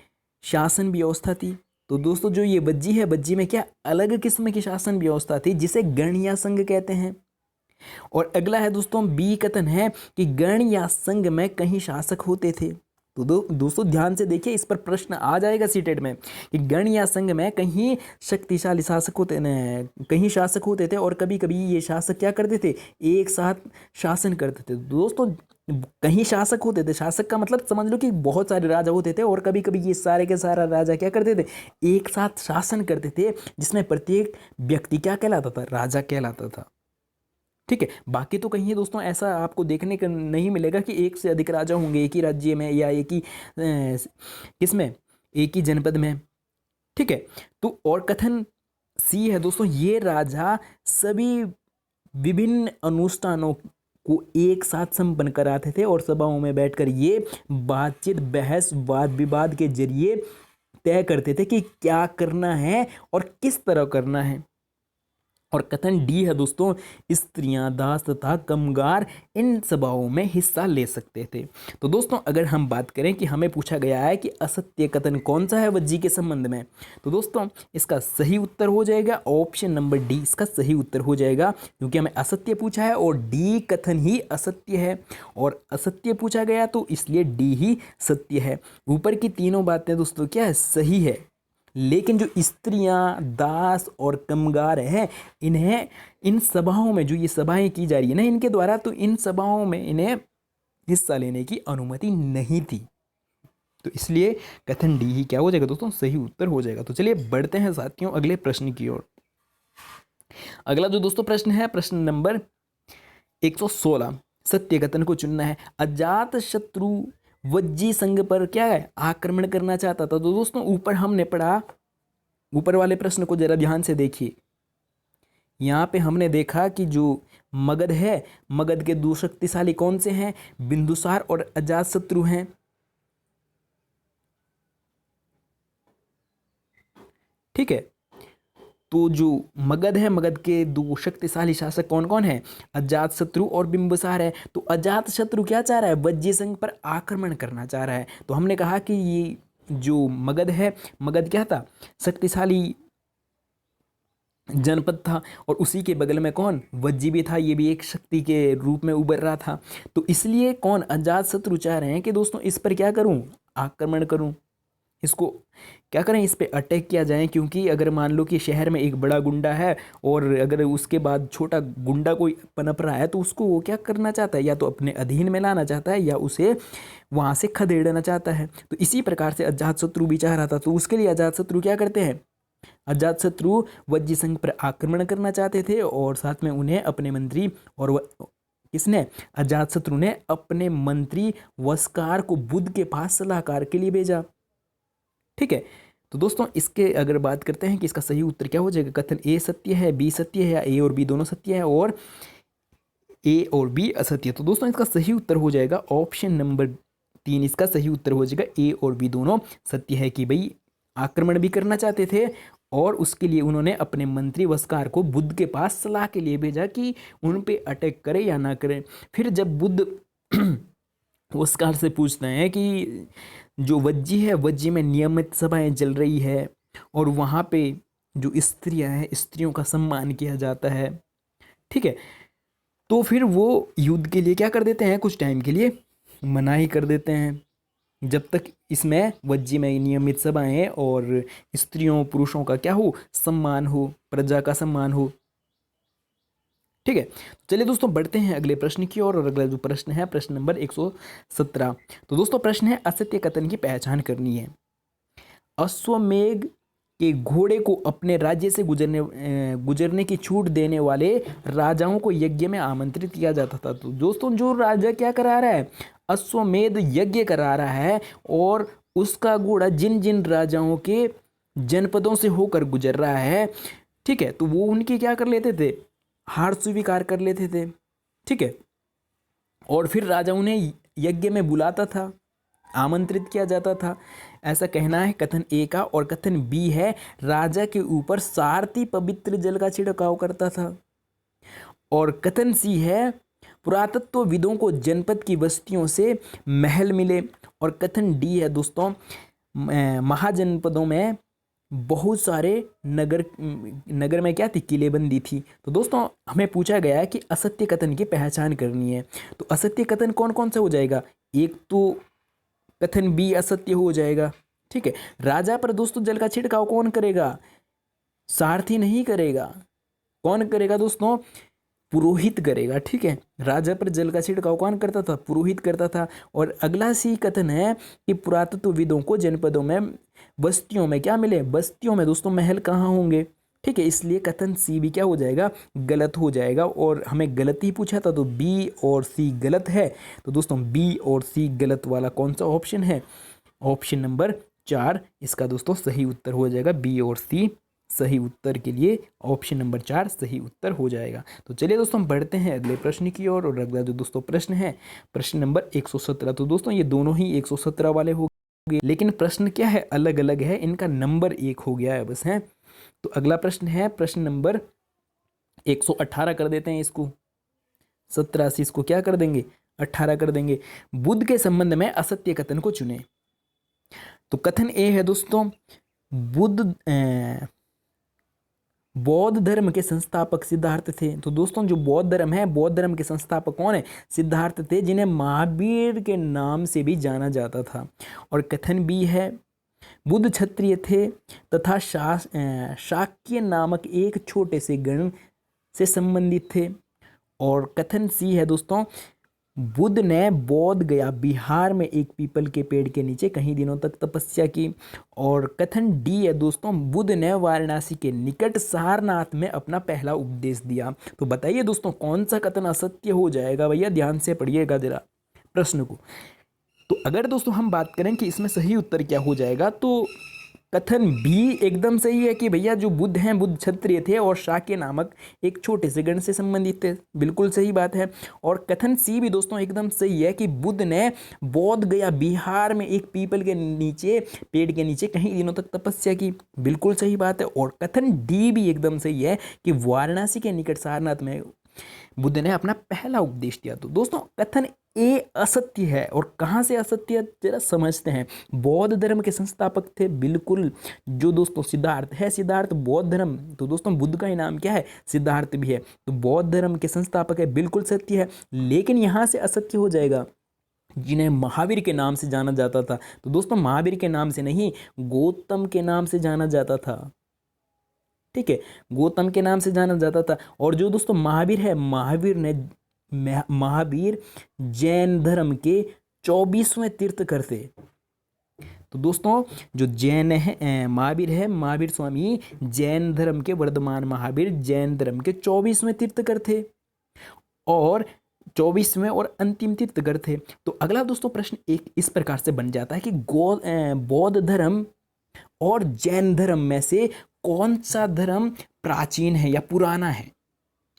शासन व्यवस्था थी। तो दोस्तों जो ये वज्जी है, वज्जी में क्या अलग किस्म की शासन व्यवस्था थी जिसे गण या संघ कहते हैं। और अगला है दोस्तों बी कथन है कि गण या संघ में कहीं शासक होते थे। तो दोस्तों ध्यान से देखिए, इस पर प्रश्न आ जाएगा सीटेट में कि गण या संघ में कहीं शक्तिशाली शासक होते न, कहीं शासक होते थे और कभी कभी ये शासक क्या करते थे, एक साथ शासन करते थे। दोस्तों कहीं शासक होते थे, शासक का मतलब समझ लो कि बहुत सारे राजा होते थे और कभी कभी ये सारे के सारा राजा क्या करते थे, एक साथ शासन करते थे, जिसमें प्रत्येक व्यक्ति क्या कहलाता था, राजा कहलाता था। ठीक है, बाकी तो कहीं दोस्तों ऐसा आपको देखने को नहीं मिलेगा कि एक से अधिक राजा होंगे एक ही राज्य में या एक ही किसमें, एक ही जनपद में। ठीक है, तो और कथन सी है दोस्तों, ये राजा सभी विभिन्न अनुष्ठानों को एक साथ संपन्न कराते थे और सभाओं में बैठकर ये बातचीत, बहस, वाद विवाद के जरिए तय करते थे कि क्या करना है और किस तरह करना है। और कथन डी है दोस्तों, स्त्रियां, दास तथा कामगार इन सभाओं में हिस्सा ले सकते थे। तो दोस्तों अगर हम बात करें कि हमें पूछा गया है कि असत्य कथन कौन सा है वज्जी के संबंध में, तो दोस्तों इसका सही उत्तर हो जाएगा ऑप्शन नंबर डी, इसका सही उत्तर हो जाएगा, क्योंकि हमें असत्य पूछा है और डी कथन ही असत्य है, और असत्य पूछा गया तो इसलिए डी ही सत्य है। ऊपर की तीनों बातें दोस्तों क्या है, सही है, लेकिन जो स्त्रियां, दास और कामगार हैं, इन्हें इन सभाओं में, जो ये सभाएं की जा रही है ना इनके द्वारा, तो इन सभाओं में इन्हें हिस्सा लेने की अनुमति नहीं थी। तो इसलिए कथन डी ही क्या हो जाएगा दोस्तों, सही उत्तर हो जाएगा। तो चलिए बढ़ते हैं साथियों अगले प्रश्न की ओर। अगला जो दोस्तों प्रश्न है, प्रश्न नंबर 116, सत्य कथन को चुनना है। अजात शत्रु वज्जी संघ पर क्या है, आक्रमण करना चाहता था। तो दोस्तों ऊपर हमने पढ़ा, ऊपर वाले प्रश्न को जरा ध्यान से देखिए। यहाँ पे हमने देखा कि जो मगध है, मगध के दो शक्तिशाली कौन से हैं, बिंदुसार और अजातशत्रु हैं। ठीक है, तो जो मगध है, मगध के दो शक्तिशाली शासक कौन कौन है, अजातशत्रु और बिंदुसार है। तो अजातशत्रु क्या चाह रहा है, वज्जी संघ पर आक्रमण करना चाह रहा है। तो हमने कहा कि ये जो मगध है, मगध क्या था, शक्तिशाली जनपद था, और उसी के बगल में कौन, वज्जी भी था, ये भी एक शक्ति के रूप में उभर रहा था। तो इसलिए कौन, अजातशत्रु चाह रहे हैं कि दोस्तों इस पर क्या करूं, आक्रमण करूं, इसको क्या करें, इस पे अटैक किया जाए। क्योंकि अगर मान लो कि शहर में एक बड़ा गुंडा है और अगर उसके बाद छोटा गुंडा कोई पनप रहा है, तो उसको वो क्या करना चाहता है, या तो अपने अधीन में लाना चाहता है या उसे वहाँ से खदेड़ना चाहता है। तो इसी प्रकार से अजातशत्रु भी चाह रहा था। तो उसके लिए अजातशत्रु क्या करते हैं, अजातशत्रु वज्जी संघ पर आक्रमण करना चाहते थे, और साथ में उन्हें अपने मंत्री, और किसने, अजातशत्रु ने अपने मंत्री वस्कार को बुद्ध के पास सलाहकार के लिए भेजा। ठीक है, तो दोस्तों इसके अगर बात करते हैं कि इसका सही उत्तर क्या हो जाएगा, कथन ए सत्य है, बी सत्य है, या ए और बी दोनों सत्य है और ए और बी असत्य। तो दोस्तों इसका सही उत्तर हो जाएगा ऑप्शन नंबर 3, इसका सही उत्तर हो जाएगा ए और बी दोनों सत्य है, कि भाई आक्रमण भी करना चाहते थे और उसके लिए उन्होंने अपने मंत्री वस्कार को बुद्ध के पास सलाह के लिए भेजा कि उन पे अटैक करे या ना करें। फिर जब बुद्ध वस्कार से पूछते हैं कि जो वज्जी है, वज्जी में नियमित सभाएं चल रही है और वहाँ पे जो स्त्रियां हैं, स्त्रियों का सम्मान किया जाता है। ठीक है, तो फिर वो युद्ध के लिए क्या कर देते हैं, कुछ टाइम के लिए मनाही कर देते हैं, जब तक इसमें वज्जी में नियमित सभाएं और स्त्रियों पुरुषों का क्या हो, सम्मान हो, प्रजा का सम्मान हो। ठीक है, चलिए दोस्तों बढ़ते हैं अगले प्रश्न की ओर। और अगला जो प्रश्न है, प्रश्न नंबर 117। तो दोस्तों प्रश्न है, असत्य कथन की पहचान करनी है। अश्वमेध के घोड़े को अपने राज्य से गुजरने की छूट देने वाले राजाओं को यज्ञ में आमंत्रित किया जाता था। तो दोस्तों जो राजा क्या करा रहा है, अश्वमेध यज्ञ करा रहा है, और उसका घोड़ा जिन जिन राजाओं के जनपदों से होकर गुजर रहा है, ठीक है, तो वो उनकी क्या कर लेते थे, हार स्वीकार कर लेते थे। ठीक है, और फिर राजा उन्हें यज्ञ में बुलाता था, आमंत्रित किया जाता था, ऐसा कहना है कथन ए का। और कथन बी है, राजा के ऊपर सारथी पवित्र जल का छिड़काव करता था। और कथन सी है, पुरातत्वविदों को जनपद की बस्तियों से महल मिले। और कथन डी है दोस्तों, महाजनपदों में बहुत सारे नगर में क्या थी, किलेबंदी थी। तो दोस्तों हमें पूछा गया है कि असत्य कथन की पहचान करनी है। तो असत्य कथन कौन कौन सा हो जाएगा, एक तो कथन बी असत्य हो जाएगा। ठीक है, राजा पर दोस्तों जल का छिड़काव कौन करेगा? सारथी नहीं करेगा। कौन करेगा दोस्तों? पुरोहित करेगा। ठीक है, राजा पर जल का छिड़काव कौन करता था? पुरोहित करता था। और अगला सी कथन है कि पुरातत्वविदों को जनपदों में बस्तियों में क्या मिले? बस्तियों में दोस्तों महल कहाँ होंगे? ठीक है, इसलिए कथन सी भी क्या हो जाएगा? गलत हो जाएगा। और हमें गलत ही पूछा था तो बी और सी गलत है। तो दोस्तों बी और सी गलत वाला कौन सा ऑप्शन है? ऑप्शन नंबर 4 इसका दोस्तों सही उत्तर हो जाएगा। बी और सी सही उत्तर के लिए ऑप्शन नंबर 4 सही उत्तर हो जाएगा। तो चलिए दोस्तों हम बढ़ते हैं अगले प्रश्न की ओर। और अगला जो दोस्तों प्रश्न है प्रश्न नंबर 117। तो दोस्तों ये दोनों ही 117 वाले हो गए, लेकिन प्रश्न क्या है? अलग अलग है, इनका नंबर एक हो गया है बस है। तो अगला प्रश्न है प्रश्न नंबर 118 कर देते हैं इसको। 17 से इसको क्या कर देंगे? 18 कर देंगे। बुद्ध के संबंध में असत्य कथन को चुने। तो कथन ए है दोस्तों, बुद्ध बौद्ध धर्म के संस्थापक सिद्धार्थ थे। तो दोस्तों जो बौद्ध धर्म है, बौद्ध धर्म के संस्थापक कौन है? सिद्धार्थ थे, जिन्हें महावीर के नाम से भी जाना जाता था। और कथन बी है, बुद्ध क्षत्रिय थे तथा शाक्य नामक एक छोटे से गण से संबंधित थे। और कथन सी है दोस्तों, बुद्ध ने बोध गया बिहार में एक पीपल के पेड़ के नीचे कई दिनों तक तपस्या की। और कथन डी है दोस्तों, बुद्ध ने वाराणसी के निकट सारनाथ में अपना पहला उपदेश दिया। तो बताइए दोस्तों कौन सा कथन असत्य हो जाएगा? भैया ध्यान से पढ़िएगा जरा प्रश्न को। तो अगर दोस्तों हम बात करें कि इसमें सही उत्तर क्या हो जाएगा, तो कथन बी एकदम सही है कि भैया जो बुद्ध हैं, बुद्ध क्षत्रिय थे और शाक्य नामक एक छोटे से गण से संबंधित थे। बिल्कुल सही बात है। और कथन सी भी दोस्तों एकदम सही है कि बुद्ध ने बोध गया बिहार में एक पीपल के नीचे, पेड़ के नीचे कई दिनों तक तपस्या की। बिल्कुल सही बात है। और कथन डी भी एकदम सही है कि वाराणसी के निकट सारनाथ में बुद्ध ने अपना पहला उपदेश दिया। तो दोस्तों कथन ए असत्य है। और कहाँ से असत्य है जरा समझते हैं। बौद्ध धर्म के संस्थापक थे, बिल्कुल। जो दोस्तों सिद्धार्थ है, सिद्धार्थ बौद्ध धर्म, तो दोस्तों बुद्ध का ही नाम क्या है? सिद्धार्थ भी है। तो बौद्ध धर्म के संस्थापक है, बिल्कुल सत्य है। लेकिन यहाँ से असत्य हो जाएगा, जिन्हें महावीर के नाम से जाना जाता था। तो दोस्तों महावीर के नाम से नहीं, गौतम के नाम से जाना जाता था। ठीक है, गौतम के नाम से जाना जाता था। और जो दोस्तों महावीर है, महावीर जैन धर्म के 24वें तीर्थंकर थे। तो दोस्तों जो जैन है, महावीर है, महावीर स्वामी जैन धर्म के, वर्धमान महावीर जैन धर्म के 24वें तीर्थंकर थे और 24वें और अंतिम तीर्थंकर थे। तो अगला दोस्तों प्रश्न एक इस प्रकार से बन जाता है कि बौद्ध धर्म और जैन धर्म में से कौन सा धर्म प्राचीन है या पुराना है?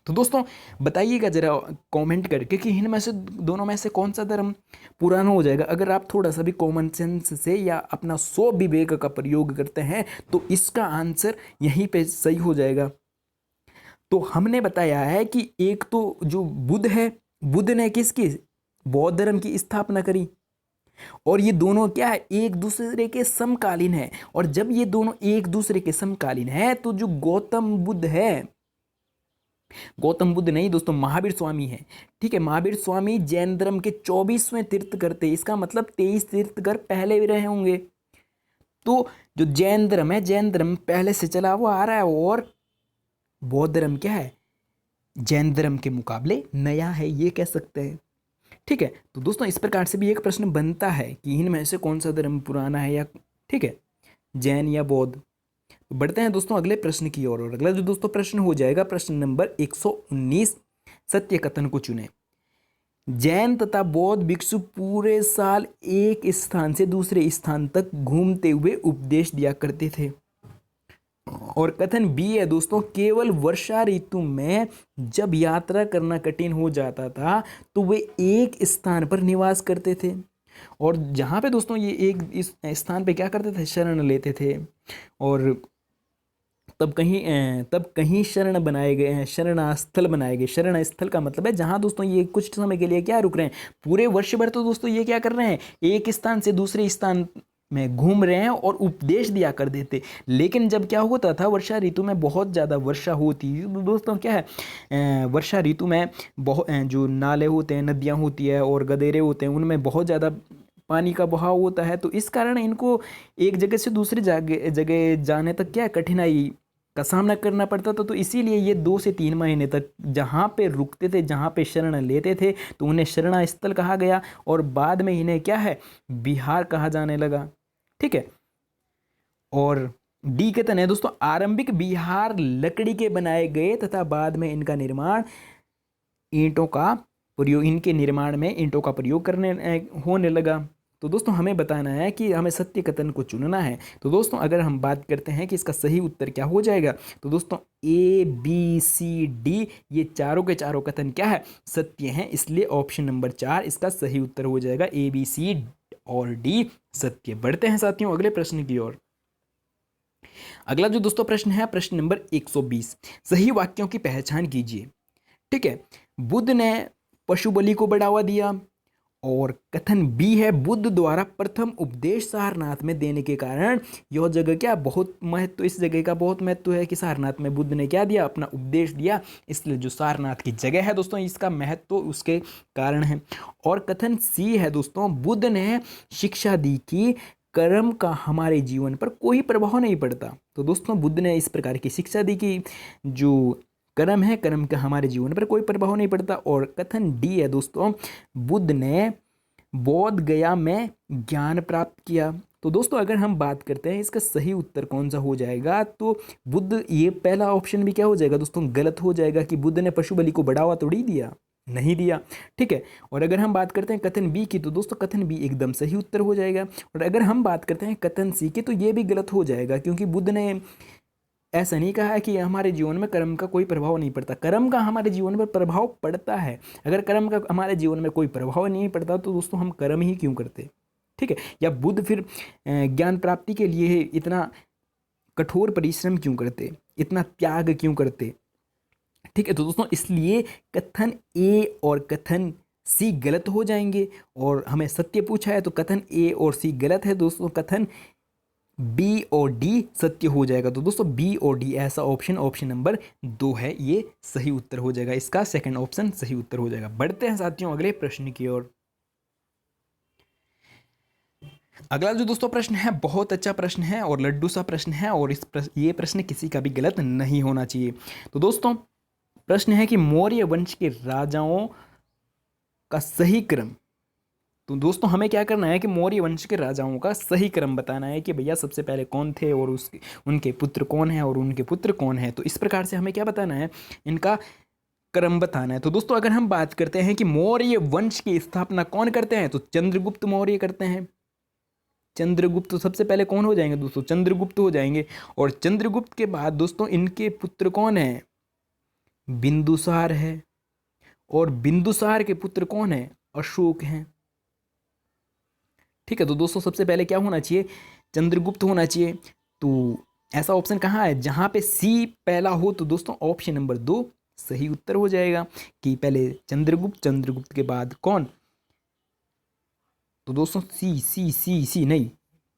तो दोस्तों बताइएगा जरा कमेंट करके कि इनमें से दोनों में से कौन सा धर्म पुराना हो जाएगा। अगर आप थोड़ा सा भी कॉमन सेंस से या अपना सो विवेक का प्रयोग करते हैं तो इसका आंसर यहीं पे सही हो जाएगा। तो हमने बताया है कि एक तो जो बुद्ध है, बुद्ध ने किसकी? बौद्ध धर्म की स्थापना करी। और ये दोनों क्या है? एक दूसरे के समकालीन है। और जब ये दोनों एक दूसरे के समकालीन है तो जो गौतम बुद्ध है, गौतम बुद्ध नहीं दोस्तों, महावीर स्वामी है। ठीक है, महावीर स्वामी जैन धर्म के 24वें तीर्थंकर थे। इसका मतलब 23 तीर्थंकर पहले भी रहे होंगे। तो जो जैन धर्म है, जैन धर्म पहले से चला हुआ आ रहा है और बौद्ध धर्म क्या है? जैन धर्म के मुकाबले नया है, ये कह सकते हैं। ठीक है, तो दोस्तों इस प्रकार से भी एक प्रश्न बनता है कि इनमें से कौन सा धर्म पुराना है या, ठीक है, जैन या बौद्ध। तो बढ़ते हैं दोस्तों अगले प्रश्न की ओर। और अगला जो दोस्तों प्रश्न हो जाएगा प्रश्न नंबर 119, सत्य कथन को चुने। जैन तथा बौद्ध भिक्षु पूरे साल एक स्थान से दूसरे स्थान तक घूमते हुए उपदेश दिया करते थे। और कथन बी है दोस्तों, केवल वर्षा ऋतु में जब यात्रा करना कठिन हो जाता था तो वे एक स्थान पर निवास करते थे। और जहाँ पे दोस्तों ये एक इस स्थान पे क्या करते थे? शरण लेते थे। और तब कहीं शरण बनाए गए हैं, शरणास्थल बनाए गए। शरण स्थल का मतलब है जहाँ दोस्तों ये कुछ समय के लिए क्या रुक रहे हैं, पूरे वर्ष भर तो दोस्तों ये क्या कर रहे हैं? एक स्थान से दूसरे स्थान में घूम रहे हैं और उपदेश दिया कर देते। लेकिन जब क्या होता था, वर्षा ऋतु में बहुत ज़्यादा वर्षा होती तो दोस्तों क्या है, वर्षा ऋतु में बहुत जो नाले होते हैं, नदियाँ होती है और गदेरे होते हैं, उनमें बहुत ज़्यादा पानी का बहाव होता है, तो इस कारण इनको एक जगह से दूसरी जगह जगह जाने तक क्या कठिनाई का सामना करना पड़ता था। तो इसीलिए ये 2 से 3 महीने तक जहाँ पे रुकते थे, जहाँ पे शरण लेते थे, तो उन्हें शरणा स्थल कहा गया और बाद में इन्हें क्या है, बिहार कहा जाने लगा। ठीक है। और डी कथन है दोस्तों, आरंभिक बिहार लकड़ी के बनाए गए तथा बाद में इनका निर्माण ईंटों का प्रयोग, इनके निर्माण में ईंटों का प्रयोग करने होने लगा। तो दोस्तों हमें बताना है कि हमें सत्य कथन को चुनना है। तो दोस्तों अगर हम बात करते हैं कि इसका सही उत्तर क्या हो जाएगा, तो दोस्तों ए बी सी डी ये चारों के चारों कथन क्या है, सत्य हैं, इसलिए ऑप्शन नंबर 4 इसका सही उत्तर हो जाएगा। ए बी सी और डी सत्य। बढ़ते हैं साथियों अगले प्रश्न की ओर। अगला जो दोस्तों प्रश्न है, प्रश्न नंबर 120, सही वाक्यों की पहचान कीजिए। ठीक है। बुद्ध ने पशु बलि को बढ़ावा दिया, और कथन बी है, बुद्ध द्वारा प्रथम उपदेश सारनाथ में देने के कारण यह जगह क्या बहुत महत्व, इस जगह का बहुत महत्व है कि सारनाथ में बुद्ध ने क्या दिया, अपना उपदेश दिया, इसलिए जो सारनाथ की जगह है दोस्तों इसका महत्व उसके कारण है। और कथन सी है दोस्तों, बुद्ध ने शिक्षा दी कि कर्म का हमारे जीवन पर कोई प्रभाव नहीं पड़ता। तो दोस्तों बुद्ध ने इस प्रकार की शिक्षा दी कि जो कर्म है, कर्म का हमारे जीवन पर कोई प्रभाव नहीं पड़ता। और कथन डी है दोस्तों, बुद्ध ने बोध गया में ज्ञान प्राप्त किया। तो दोस्तों अगर हम बात करते हैं इसका सही उत्तर कौन सा हो जाएगा, तो बुद्ध, ये पहला ऑप्शन भी क्या हो जाएगा दोस्तों, गलत हो जाएगा कि बुद्ध ने पशु बलि को बढ़ावा थोड़ी दिया, नहीं दिया। ठीक है। और अगर हम बात करते हैं कथन बी की, तो दोस्तों कथन बी एकदम सही उत्तर हो जाएगा। और अगर हम बात करते हैं कथन सी की, तो ये भी गलत हो जाएगा, क्योंकि बुद्ध ने ऐसा नहीं कहा है कि हमारे जीवन में कर्म का कोई प्रभाव नहीं पड़ता। कर्म का हमारे जीवन पर प्रभाव पड़ता है। अगर कर्म का हमारे जीवन में कोई प्रभाव नहीं पड़ता तो दोस्तों हम कर्म ही क्यों करते। ठीक है। या बुद्ध फिर ज्ञान प्राप्ति के लिए इतना कठोर परिश्रम क्यों करते, इतना त्याग क्यों करते। ठीक है। तो दोस्तों इसलिए कथन ए और कथन सी गलत हो जाएंगे, और हमें सत्य पूछा है तो कथन ए और सी गलत है दोस्तों, कथन बी और डी सत्य हो जाएगा। तो दोस्तों बी और डी ऐसा ऑप्शन, ऑप्शन नंबर 2 है, ये सही उत्तर हो जाएगा, इसका सेकंड ऑप्शन सही उत्तर हो जाएगा। बढ़ते हैं साथियों अगले प्रश्न की ओर। अगला जो दोस्तों प्रश्न है बहुत अच्छा प्रश्न है और लड्डू सा प्रश्न है, और ये प्रश्न किसी का भी गलत नहीं होना चाहिए। तो दोस्तों प्रश्न है कि मौर्य वंश के राजाओं का सही क्रम। तो दोस्तों हमें क्या करना है कि मौर्य वंश के राजाओं का सही क्रम बताना है कि भैया सबसे पहले कौन थे और उनके पुत्र कौन है और उनके पुत्र कौन है। तो इस प्रकार से हमें क्या बताना है, इनका क्रम बताना है। तो दोस्तों अगर हम बात करते हैं कि मौर्य वंश की स्थापना कौन करते हैं, तो चंद्रगुप्त मौर्य करते हैं। चंद्रगुप्त तो सबसे पहले कौन हो जाएंगे दोस्तों, चंद्रगुप्त हो जाएंगे। और चंद्रगुप्त के बाद दोस्तों इनके पुत्र कौन है, बिंदुसार है। और बिंदुसार के पुत्र कौन है, अशोक हैं। ठीक है। तो दोस्तों सबसे पहले क्या होना चाहिए, चंद्रगुप्त होना चाहिए। तो ऐसा ऑप्शन कहाँ है जहाँ पे सी पहला हो, तो दोस्तों ऑप्शन नंबर 2 सही उत्तर हो जाएगा कि पहले चंद्रगुप्त, चंद्रगुप्त के बाद कौन। तो दोस्तों सी सी सी सी नहीं,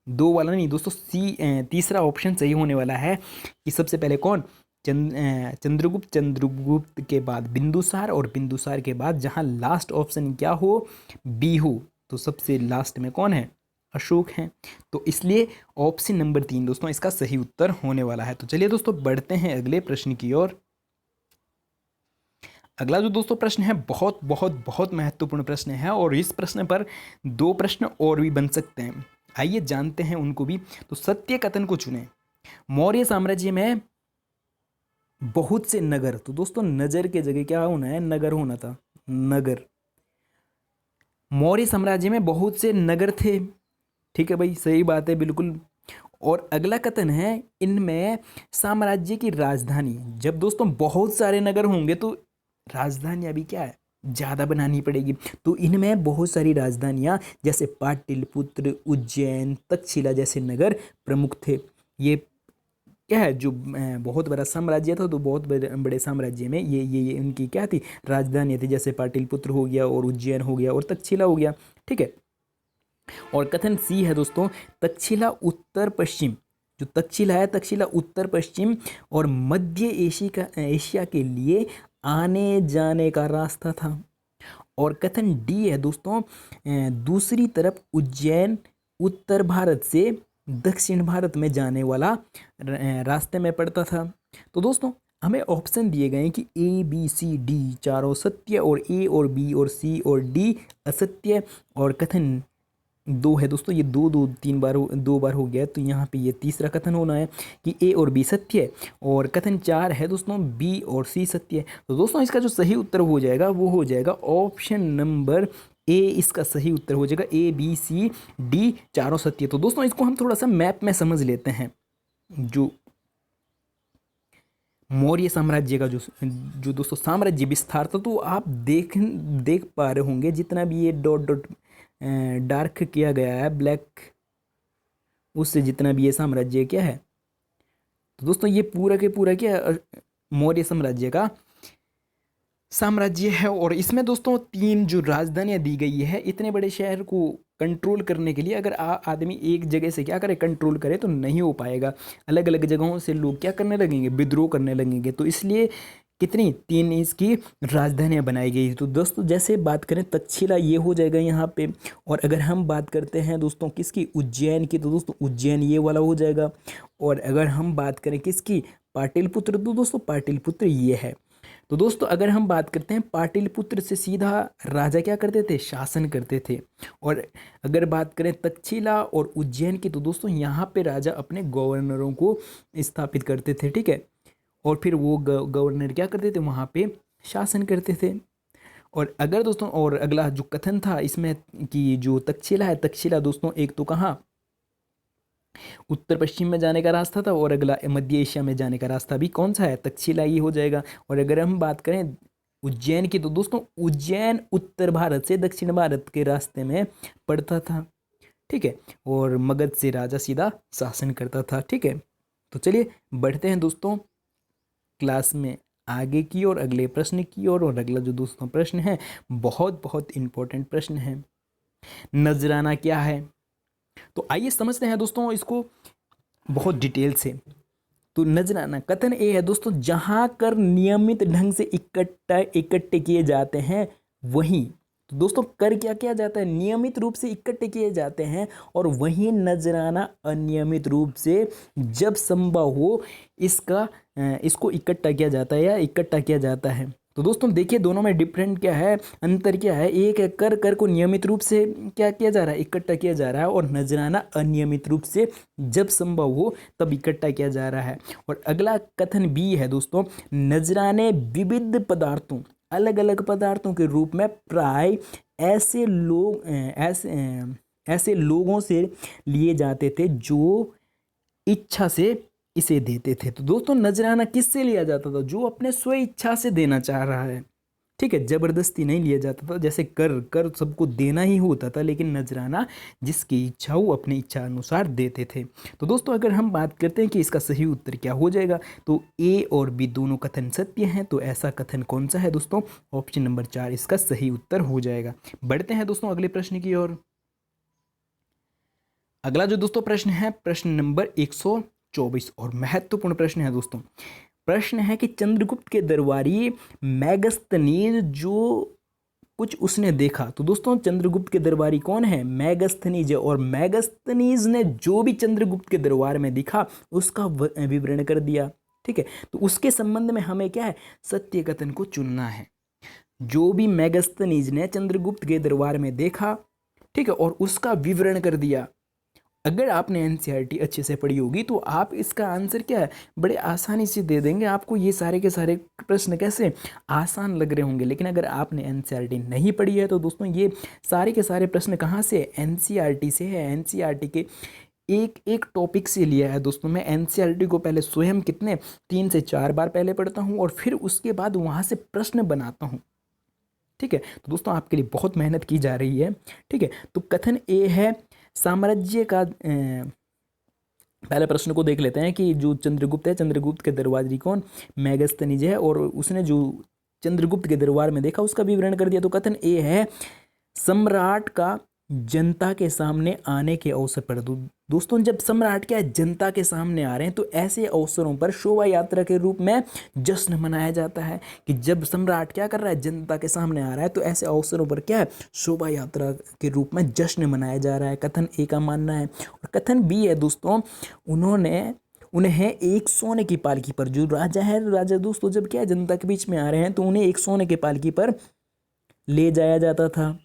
2 वाला नहीं दोस्तों, सी तीसरा ऑप्शन सही होने वाला है कि सबसे पहले कौन, चंद्रगुप्त, चंद्रगुप्त के बाद बिंदुसार, और बिंदुसार के बाद जहाँ लास्ट ऑप्शन क्या हो, बी हो, तो सबसे लास्ट में कौन है, अशोक हैं। तो इसलिए ऑप्शन नंबर 3 दोस्तों इसका सही उत्तर होने वाला है। तो चलिए दोस्तों बढ़ते हैं अगले प्रश्न की ओर। अगला जो दोस्तों प्रश्न है बहुत बहुत बहुत महत्वपूर्ण प्रश्न है, और इस प्रश्न पर 2 प्रश्न और भी बन सकते हैं। आइए जानते हैं उनको भी। तो सत्य कथन को चुने। मौर्य साम्राज्य में बहुत से नगर, तो दोस्तों नजर के जगह क्या होना है, नगर होना था, नगर। मौर्य साम्राज्य में बहुत से नगर थे। ठीक है भाई, सही बात है बिल्कुल। और अगला कथन है इनमें साम्राज्य की राजधानी, जब दोस्तों बहुत सारे नगर होंगे तो राजधानियां भी क्या है, ज़्यादा बनानी पड़ेगी। तो इनमें बहुत सारी राजधानियां जैसे पाटलिपुत्र, उज्जैन, तक्षशिला जैसे नगर प्रमुख थे। ये क्या है, जो बहुत बड़ा साम्राज्य था, तो बहुत बड़े साम्राज्य में ये उनकी क्या थी, राजधानी थी। जैसे पाटलिपुत्र हो गया और उज्जैन हो गया और तक्षशिला हो गया। ठीक है। और कथन सी है दोस्तों, तक्षशिला उत्तर पश्चिम, जो तक्षशिला है, तक्षशिला उत्तर पश्चिम और मध्य एशिया के लिए आने जाने का रास्ता था। और कथन डी है दोस्तों, दूसरी तरफ उज्जैन उत्तर भारत से दक्षिण भारत में जाने वाला रास्ते में पड़ता था। तो दोस्तों हमें ऑप्शन दिए गए हैं कि ए बी सी डी चारों सत्य और ए और बी और सी और डी असत्य, और कथन दो है दोस्तों, ये दो दो तीन बार दो बार हो गया, तो यहाँ पे ये तीसरा कथन होना है कि ए और बी सत्य है, और कथन चार है दोस्तों बी और सी सत्य है। तो दोस्तों इसका जो सही उत्तर हो जाएगा वो हो जाएगा ऑप्शन नंबर ए, इसका सही उत्तर हो जाएगा ए बी सी डी चारों सत्य। तो दोस्तों इसको हम थोड़ा सा मैप में समझ लेते हैं। जो मौर्य साम्राज्य का जो दोस्तों साम्राज्य विस्तार था, तो आप देख पा रहे होंगे जितना भी ये डॉट डॉट डार्क किया गया है ब्लैक, उससे जितना भी ये साम्राज्य क्या है, तो दोस्तों ये पूरा के पूरा क्या मौर्य साम्राज्य का साम्राज्य है। और इसमें दोस्तों तीन जो राजधानियां दी गई है, इतने बड़े शहर को कंट्रोल करने के लिए अगर आदमी एक जगह से क्या करे, कंट्रोल करे, तो नहीं हो पाएगा। अलग अलग जगहों से लोग क्या करने लगेंगे, विद्रोह करने लगेंगे। तो इसलिए कितनी तीन इसकी राजधानियां बनाई गई। तो दोस्तों जैसे बात करें तक्षशिला, ये हो जाएगा यहाँ पे। और अगर हम बात करते हैं दोस्तों किसकी, उज्जैन की, तो दोस्तों उज्जैन ये वाला हो जाएगा। और अगर हम बात करें किसकी, पाटलिपुत्र, तो दोस्तों पाटलिपुत्र ये है। तो दोस्तों अगर हम बात करते हैं पाटलिपुत्र से सीधा राजा क्या करते थे, शासन करते थे। और अगर बात करें तक्षशिला और उज्जैन की, तो दोस्तों यहाँ पे राजा अपने गवर्नरों को स्थापित करते थे, ठीक है। और फिर वो गवर्नर क्या करते थे, वहाँ पे शासन करते थे। और अगर दोस्तों और अगला जो कथन था इसमें कि जो तक्षशिला है, तक्षशिला दोस्तों एक तो कहाँ उत्तर पश्चिम में जाने का रास्ता था, और अगला मध्य एशिया में जाने का रास्ता भी कौन सा है, तक्षशिला ही हो जाएगा। और अगर हम बात करें उज्जैन की, तो दोस्तों उज्जैन उत्तर भारत से दक्षिण भारत के रास्ते में पड़ता था, ठीक है। और मगध से राजा सीधा शासन करता था, ठीक है। तो चलिए बढ़ते हैं दोस्तों क्लास में आगे की और अगले प्रश्न की ओर। और अगला जो दोस्तों प्रश्न है बहुत बहुत इंपॉर्टेंट प्रश्न है, नजराना क्या है। तो आइए समझते हैं दोस्तों इसको बहुत डिटेल से। तो नजराना कथन ए है दोस्तों, जहां कर नियमित ढंग से इकट्ठे किए जाते हैं वहीं, तो दोस्तों कर क्या किया जाता है, नियमित रूप से इकट्ठे किए जाते हैं, और वहीं नजराना अनियमित रूप से जब संभव हो इसको इकट्ठा किया जाता है या इकट्ठा किया जाता है। तो दोस्तों देखिए दोनों में डिफरेंट क्या है, अंतर क्या है। एक है कर को नियमित रूप से क्या किया जा रहा है, इकट्ठा किया जा रहा है, और नजराना अनियमित रूप से जब संभव हो तब इकट्ठा किया जा रहा है। और अगला कथन बी है दोस्तों, नजराने विविध पदार्थों, अलग अलग पदार्थों के रूप में प्राय ऐसे लोगों से लिए जाते थे जो इच्छा से इसे देते थे। तो दोस्तों नजराना किससे लिया जाता था, जो अपने स्व इच्छा से देना चाह रहा है, ठीक है, जबरदस्ती नहीं लिया जाता था। जैसे कर सबको देना ही होता था, लेकिन नजराना जिसकी इच्छा हो अपनी इच्छा अनुसार देते थे। तो दोस्तों अगर हम बात करते हैं कि इसका सही उत्तर क्या हो जाएगा, तो ए और बी दोनों कथन सत्य हैं। तो ऐसा कथन कौन सा है दोस्तों, ऑप्शन नंबर 4 इसका सही उत्तर हो जाएगा। बढ़ते हैं दोस्तों अगले प्रश्न की ओर। अगला जो दोस्तों प्रश्न है प्रश्न नंबर 124 और महत्वपूर्ण प्रश्न है दोस्तों। प्रश्न है कि चंद्रगुप्त के दरबारी मेगस्थनीज जो कुछ उसने देखा। तो दोस्तों चंद्रगुप्त के दरबारी कौन है, मेगस्थनीज। और मेगस्थनीज ने जो भी चंद्रगुप्त के दरबार में दिखा उसका विवरण कर दिया, ठीक है। तो उसके संबंध में हमें क्या है, सत्य कथन को चुनना है। जो भी मेगस्थनीज ने चंद्रगुप्त के दरबार में देखा, ठीक है, और उसका विवरण कर दिया। अगर आपने एनसीईआरटी अच्छे से पढ़ी होगी तो आप इसका आंसर क्या है बड़े आसानी से दे देंगे। आपको ये सारे के सारे प्रश्न कैसे आसान लग रहे होंगे। लेकिन अगर आपने एनसीईआरटी नहीं पढ़ी है तो दोस्तों ये सारे के सारे प्रश्न कहाँ से, एनसीईआरटी से है। एनसीईआरटी के एक एक टॉपिक से लिया है दोस्तों। मैं एनसीईआरटी को पहले स्वयं कितने 3 से 4 बार पहले पढ़ता हूँ और फिर उसके बाद वहाँ से प्रश्न बनाता हूँ, ठीक है। तो दोस्तों आपके लिए बहुत मेहनत की जा रही है, ठीक है। तो कथन ए है साम्राज्य का, पहले प्रश्न को देख लेते हैं कि जो चंद्रगुप्त है, चंद्रगुप्त के दरबारी कौन, मेगस्थनीज है, और उसने जो चंद्रगुप्त के दरबार में देखा उसका विवरण कर दिया। तो कथन ए है सम्राट का जनता के सामने आने के अवसर पर। दोस्तों जब सम्राट क्या है, जनता के सामने आ रहे हैं, तो ऐसे अवसरों पर शोभा यात्रा के रूप में जश्न मनाया जाता है। कि जब सम्राट क्या कर रहा है, जनता के सामने आ रहा है, तो ऐसे अवसरों पर क्या है, शोभा यात्रा के रूप में जश्न मनाया जा रहा है। कथन ए का मानना है। और कथन बी है दोस्तों, उन्हें एक सोने की पालकी पर, जो राजा है, राजा दोस्तों जब क्या है, जनता के बीच में आ रहे हैं, तो उन्हें एक सोने की पालकी पर ले जाया जाता था।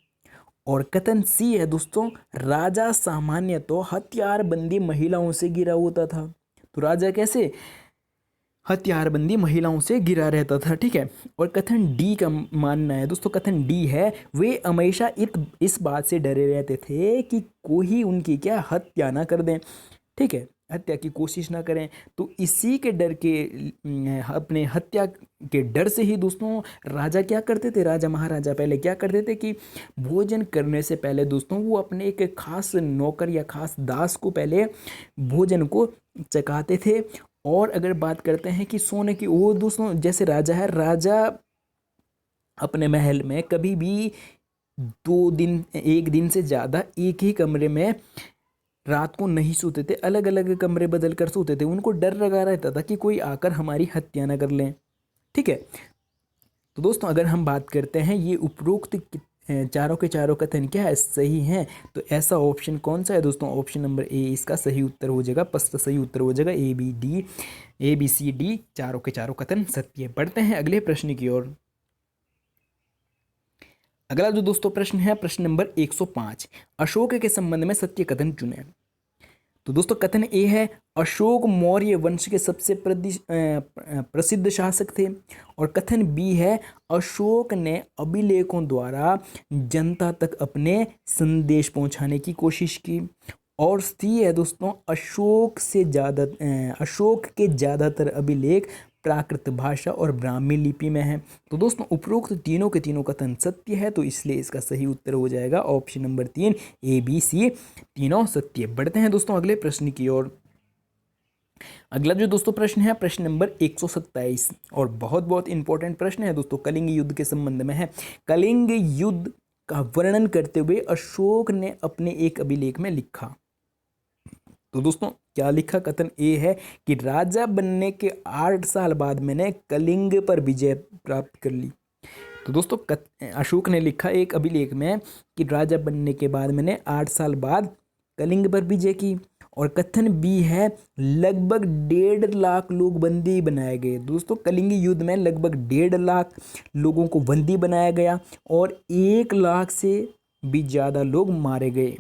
और कथन सी है दोस्तों, राजा सामान्य तो हथियारबंदी महिलाओं से घिरा होता था। तो राजा कैसे, हथियारबंदी महिलाओं से घिरा रहता था, ठीक है। और कथन डी का मानना है दोस्तों, कथन डी है, वे हमेशा इस बात से डरे रहते थे कि कोई उनकी क्या हत्या ना कर दें, ठीक है, हत्या की कोशिश ना करें। तो इसी के डर के, अपने हत्या के डर से ही दोस्तों राजा क्या करते थे, राजा महाराजा पहले क्या करते थे कि भोजन करने से पहले दोस्तों वो अपने एक खास नौकर या खास दास को पहले भोजन को चखाते थे। और अगर बात करते हैं कि सोने की, वो दोस्तों जैसे राजा है, राजा अपने महल में कभी भी 2 दिन, एक दिन से ज़्यादा एक ही कमरे में रात को नहीं सोते थे, अलग अलग कमरे बदल कर सोते थे। उनको डर लगा रहता था कि कोई आकर हमारी हत्या ना कर लें, ठीक है। तो दोस्तों अगर हम बात करते हैं ये उपरोक्त चारों के चारों कथन क्या है, सही हैं, तो ऐसा ऑप्शन कौन सा है दोस्तों, ऑप्शन नंबर ए इसका सही उत्तर हो जाएगा। स्पष्ट सही उत्तर हो जाएगा ए बी सी डी, चारों के चारों कथन सत्य। बढ़ते हैं अगले प्रश्न की ओर। अगला जो दोस्तों प्रश्न है, प्रश्न नंबर 105, अशोक के संबंध में सत्य कथन चुने। तो दोस्तों कथन ए है, अशोक मौर्य वंश के सबसे प्रसिद्ध शासक थे। और कथन बी है, अशोक ने अभिलेखों द्वारा जनता तक अपने संदेश पहुंचाने की कोशिश की। और सी है दोस्तों, अशोक के ज़्यादातर अभिलेख प्राकृत भाषा और ब्राह्मी लिपि में है। तो दोस्तों उपरोक्त तीनों के तीनों कथन सत्य है, तो इसलिए इसका सही उत्तर हो जाएगा option number 3 A B C, तीनों सत्य। बढ़ते हैं दोस्तों अगले प्रश्न की ओर। अगला जो दोस्तों प्रश्न है, प्रश्न नंबर 127, और बहुत बहुत इंपॉर्टेंट प्रश्न है दोस्तों, कलिंग युद्ध के संबंध में है। कलिंग युद्ध का वर्णन करते हुए अशोक ने अपने एक अभिलेख में लिखा। तो दोस्तों क्या लिखा, कथन ए है कि राजा बनने के 8 साल बाद मैंने कलिंग पर विजय प्राप्त कर ली। तो दोस्तों अशोक ने लिखा एक अभिलेख में कि राजा बनने के बाद मैंने 8 साल बाद कलिंग पर विजय की। और कथन बी है, लगभग 1.5 लाख लोग बंदी बनाए गए। दोस्तों कलिंग युद्ध में लगभग 1.5 लाख लोगों को बंदी बनाया गया और 1 लाख से भी ज़्यादा लोग मारे गए,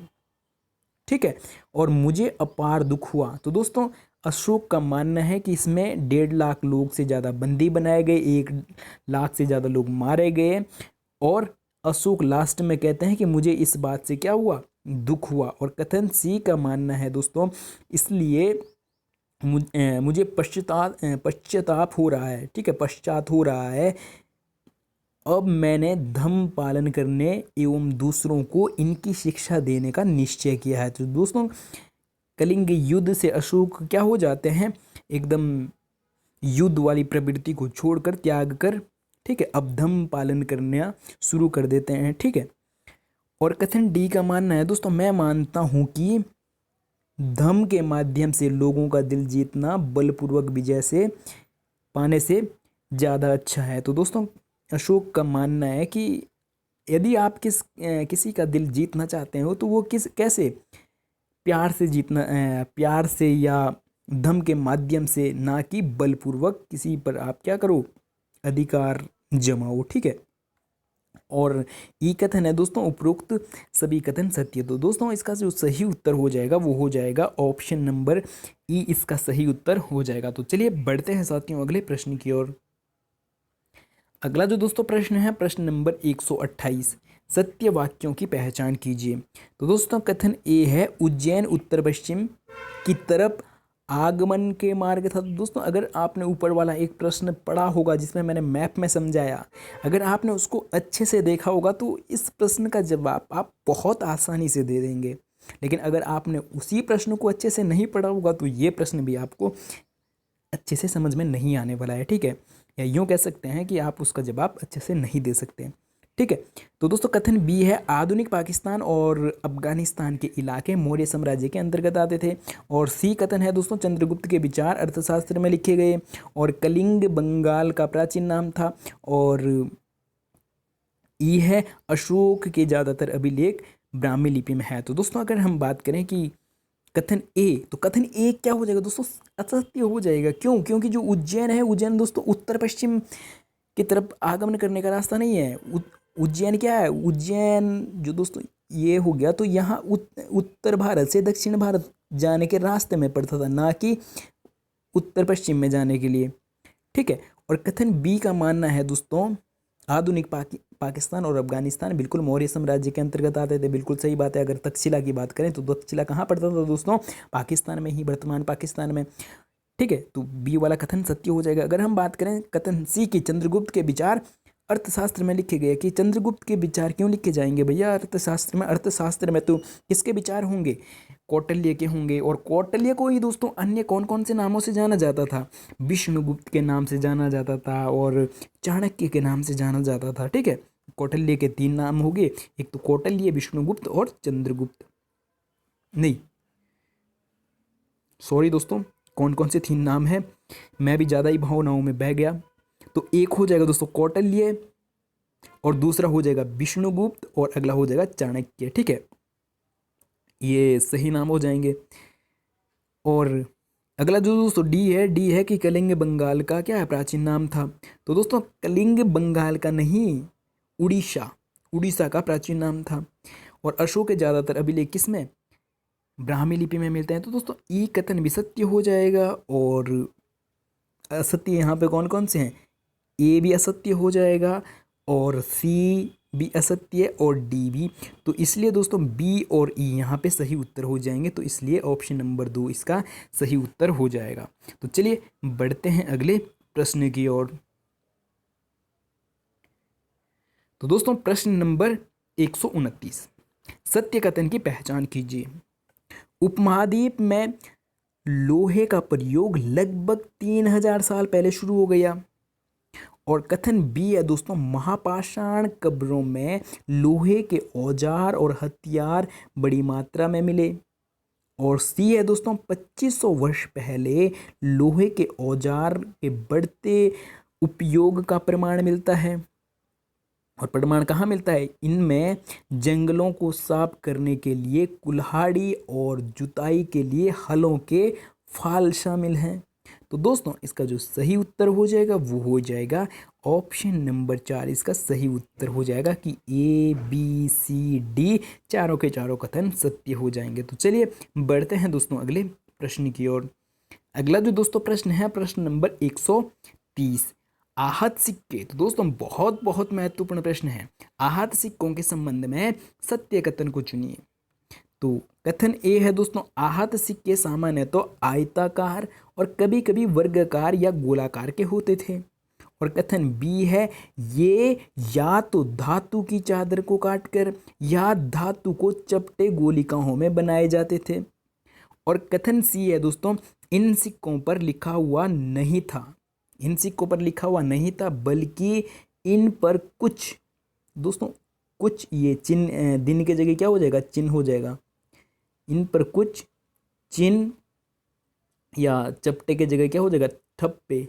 ठीक है। और मुझे अपार दुख हुआ। तो दोस्तों अशोक का मानना है कि इसमें 1.5 लाख लोग से ज़्यादा बंदी बनाए गए, 1 लाख से ज़्यादा लोग मारे गए। और अशोक लास्ट में कहते हैं कि मुझे इस बात से क्या हुआ, दुख हुआ। और कथन सी का मानना है दोस्तों, इसलिए मुझे पश्चाताप हो रहा है, ठीक है, पश्चात हो रहा है। अब मैंने धर्म पालन करने एवं दूसरों को इनकी शिक्षा देने का निश्चय किया है। तो दोस्तों कलिंग युद्ध से अशोक क्या हो जाते हैं, एकदम युद्ध वाली प्रवृत्ति को छोड़कर, त्याग कर, ठीक है, अब धर्म पालन करना शुरू कर देते हैं, ठीक है। और कथन डी का मानना है दोस्तों, मैं मानता हूँ कि धर्म के माध्यम से लोगों का दिल जीतना बलपूर्वक विजय से पाने से ज़्यादा अच्छा है। तो दोस्तों अशोक का मानना है कि यदि आप किसी का दिल जीतना चाहते हो तो वो कैसे, प्यार से जीतना, प्यार से या धर्म के माध्यम से, ना कि बलपूर्वक किसी पर आप क्या करो, अधिकार जमाओ, ठीक है। और ई कथन है दोस्तों, उपरोक्त सभी कथन सत्य। तो दोस्तों इसका जो सही उत्तर हो जाएगा वो हो जाएगा ऑप्शन नंबर ई, इसका सही उत्तर हो जाएगा। तो चलिए बढ़ते हैं साथियों अगले प्रश्न की ओर। अगला जो दोस्तों प्रश्न है, प्रश्न नंबर 128, सत्य वाक्यों की पहचान कीजिए। तो दोस्तों कथन ए है, उज्जैन उत्तर पश्चिम की तरफ आगमन के मार्ग था। तो दोस्तों अगर आपने ऊपर वाला एक प्रश्न पढ़ा होगा जिसमें मैंने मैप में समझाया, अगर आपने उसको अच्छे से देखा होगा तो इस प्रश्न का जवाब आप बहुत आसानी से दे देंगे। लेकिन अगर आपने उसी प्रश्न को अच्छे से नहीं पढ़ा होगा तो ये प्रश्न भी आपको अच्छे से समझ में नहीं आने वाला है, ठीक है। या यूँ कह सकते हैं कि आप उसका जवाब अच्छे से नहीं दे सकते, ठीक है। तो दोस्तों कथन बी है आधुनिक पाकिस्तान और अफगानिस्तान के इलाके मौर्य साम्राज्य के अंतर्गत आते थे। और सी कथन है दोस्तों चंद्रगुप्त के विचार अर्थशास्त्र में लिखे गए और कलिंग बंगाल का प्राचीन नाम था। और ई है अशोक के ज़्यादातर अभिलेख ब्राह्मी लिपि में है। तो दोस्तों अगर हम बात करें कि कथन ए, तो कथन ए क्या हो जाएगा दोस्तों, असत्य हो जाएगा। क्यों? क्योंकि जो उज्जैन है, उज्जैन दोस्तों उत्तर पश्चिम की तरफ आगमन करने का रास्ता नहीं है। उज्जैन क्या है, उज्जैन जो दोस्तों ये हो गया, तो यहाँ उत्तर भारत से दक्षिण भारत जाने के रास्ते में पड़ता था, ना कि उत्तर पश्चिम में जाने के लिए। ठीक है। और कथन बी का मानना है दोस्तों आधुनिक पाकिस्तान और अफगानिस्तान बिल्कुल मौर्य साम्राज्य के अंतर्गत आते थे। बिल्कुल सही बात है। अगर तक्षशिला की बात करें तो तक्षशिला कहाँ पड़ता था दोस्तों, पाकिस्तान में ही, वर्तमान पाकिस्तान में। ठीक है। तो बी वाला कथन सत्य हो जाएगा। अगर हम बात करें कथन सी की चंद्रगुप्त के विचार अर्थशास्त्र में लिखे गए, कि चंद्रगुप्त के विचार क्यों लिखे जाएंगे भैया अर्थशास्त्र में? अर्थशास्त्र में तो किसके विचार होंगे, कौटिल्य के होंगे। और कौटिल्य को ही दोस्तों अन्य कौन कौन से नामों से जाना जाता था, विष्णुगुप्त के नाम से जाना जाता था और चाणक्य के नाम से जाना जाता था। ठीक है। कौटिल्य के 3 नाम हो गए, एक तो कौटिल्य, विष्णुगुप्त और चंद्रगुप्त। नहीं सॉरी दोस्तों, कौन कौन से 3 नाम है, मैं भी ज़्यादा ही भावनाओं में बह गया। तो एक हो जाएगा दोस्तों कौटिल्य और दूसरा हो जाएगा विष्णुगुप्त और अगला हो जाएगा चाणक्य। ठीक है, ये सही नाम हो जाएंगे। और अगला जो दोस्तों डी है कि कलिंग बंगाल का क्या है, प्राचीन नाम था। तो दोस्तों कलिंग बंगाल का नहीं, उड़ीसा का प्राचीन नाम था। और अशोक के ज़्यादातर अभिलेख किसमें, ब्राह्मी लिपि में मिलते हैं। तो दोस्तों ई कथन भी सत्य हो जाएगा। और असत्य यहाँ पे कौन कौन से हैं, ए भी असत्य हो जाएगा और सी भी असत्य और डी भी। तो इसलिए दोस्तों बी और ई यहाँ पे सही उत्तर हो जाएंगे। तो इसलिए ऑप्शन नंबर 2 इसका सही उत्तर हो जाएगा। तो चलिए बढ़ते हैं अगले प्रश्न की ओर। तो दोस्तों प्रश्न नंबर 129, सत्य कथन की पहचान कीजिए। उपमहाद्वीप में लोहे का प्रयोग लगभग 3000 साल पहले शुरू हो गया। और कथन बी है दोस्तों महापाषाण कब्रों में लोहे के औजार और हथियार बड़ी मात्रा में मिले। और सी है दोस्तों 2500 वर्ष पहले लोहे के औजार के बढ़ते उपयोग का प्रमाण मिलता है। और प्रमाण कहाँ मिलता है, इनमें जंगलों को साफ करने के लिए कुल्हाड़ी और जुताई के लिए हलों के फाल शामिल हैं। तो दोस्तों इसका जो सही उत्तर हो जाएगा वो हो जाएगा ऑप्शन नंबर 4, इसका सही उत्तर हो जाएगा कि ए बी सी डी चारों के चारों कथन सत्य हो जाएंगे। तो चलिए बढ़ते हैं दोस्तों अगले प्रश्न की ओर। अगला जो दोस्तों प्रश्न है प्रश्न नंबर 130, आहत सिक्के। तो दोस्तों बहुत बहुत महत्वपूर्ण प्रश्न है। आहत सिक्कों के संबंध में सत्य कथन को चुनिए। तो कथन ए है दोस्तों आहत सिक्के सामान्य तो आयताकार और कभी कभी वर्गाकार या गोलाकार के होते थे। और कथन बी है ये या तो धातु की चादर को काटकर या धातु को चपटे गोलिकाओं में बनाए जाते थे। और कथन सी है दोस्तों इन सिक्कों पर लिखा हुआ नहीं था, इन सिक्कों पर लिखा हुआ नहीं था, बल्कि इन पर कुछ दोस्तों कुछ ये चिन्ह, दिन के जगह क्या हो जाएगा, चिन्ह हो जाएगा। इन पर कुछ चिन्ह या चपटे के जगह क्या हो जाएगा, ठप्पे।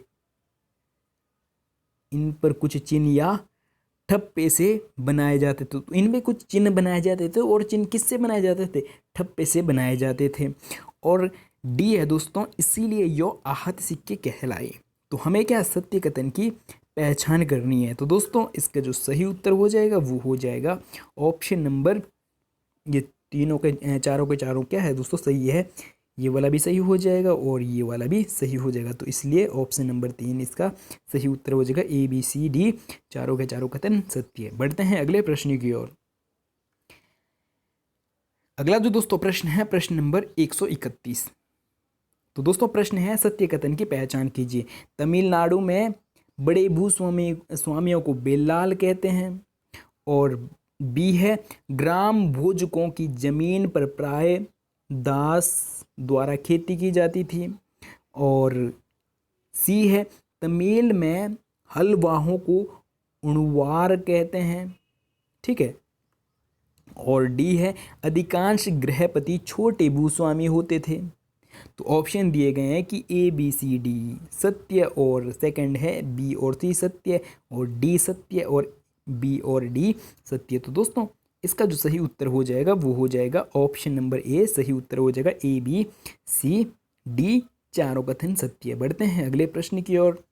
इन पर कुछ चिन्ह या ठप्पे से बनाए जाते थे। तो इनमें कुछ चिन्ह बनाए जाते थे और चिन्ह किससे बनाए जाते थे, ठप्पे से बनाए जाते थे। और डी है दोस्तों इसीलिए यो आहत सिक्के कहलाए। तो हमें क्या सत्य कथन की पहचान करनी है। तो दोस्तों इसका जो सही उत्तर हो जाएगा वो हो जाएगा ऑप्शन नंबर, ये तीनों के चारों के चारों क्या है दोस्तों सही है, ये वाला भी सही हो जाएगा और ये वाला भी सही हो जाएगा। तो इसलिए ऑप्शन नंबर 3 इसका सही उत्तर हो जाएगा। ए बी सी डी चारों के चारों कथन सत्य है। बढ़ते हैं अगले प्रश्न की ओर। अगला जो दोस्तों प्रश्न है प्रश्न नंबर 131। तो दोस्तों प्रश्न है सत्य कथन की पहचान कीजिए। तमिलनाडु में बड़े स्वामियों को बेल्लाल कहते हैं। और बी है ग्राम भोजकों की जमीन पर प्राय दास द्वारा खेती की जाती थी। और सी है तमिल में हलवाहों को उणवार कहते हैं। ठीक है। और डी है अधिकांश गृहपति छोटे भूस्वामी होते थे। तो ऑप्शन दिए गए हैं कि ए बी सी डी सत्य, और सेकंड है बी और सी सत्य, और डी सत्य, और बी और डी सत्य। तो दोस्तों इसका जो सही उत्तर हो जाएगा वो हो जाएगा ऑप्शन नंबर ए, सही उत्तर हो जाएगा ए बी सी डी, चारों कथन सत्य। बढ़ते हैं अगले प्रश्न की ओर।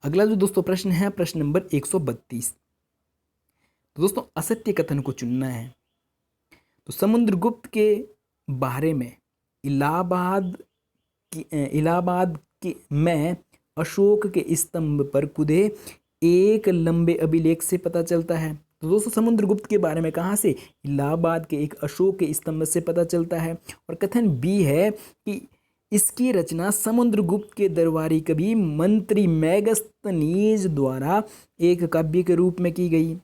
अगला जो दोस्तों प्रश्न है प्रश्न नंबर 132। तो दोस्तों असत्य कथन को चुनना है। तो समुद्रगुप्त के बारे में इलाहाबाद के में अशोक के स्तंभ पर खुदे एक लंबे अभिलेख से पता चलता है। तो दोस्तों समुद्रगुप्त के बारे में कहाँ से? इलाहाबाद के एक अशोक के स्तंभ से पता चलता है। और कथन बी है कि इसकी रचना समुद्रगुप्त के दरबारी कवि मंत्री मेगस्थनीज द्वारा एक काव्य के रूप में की गई।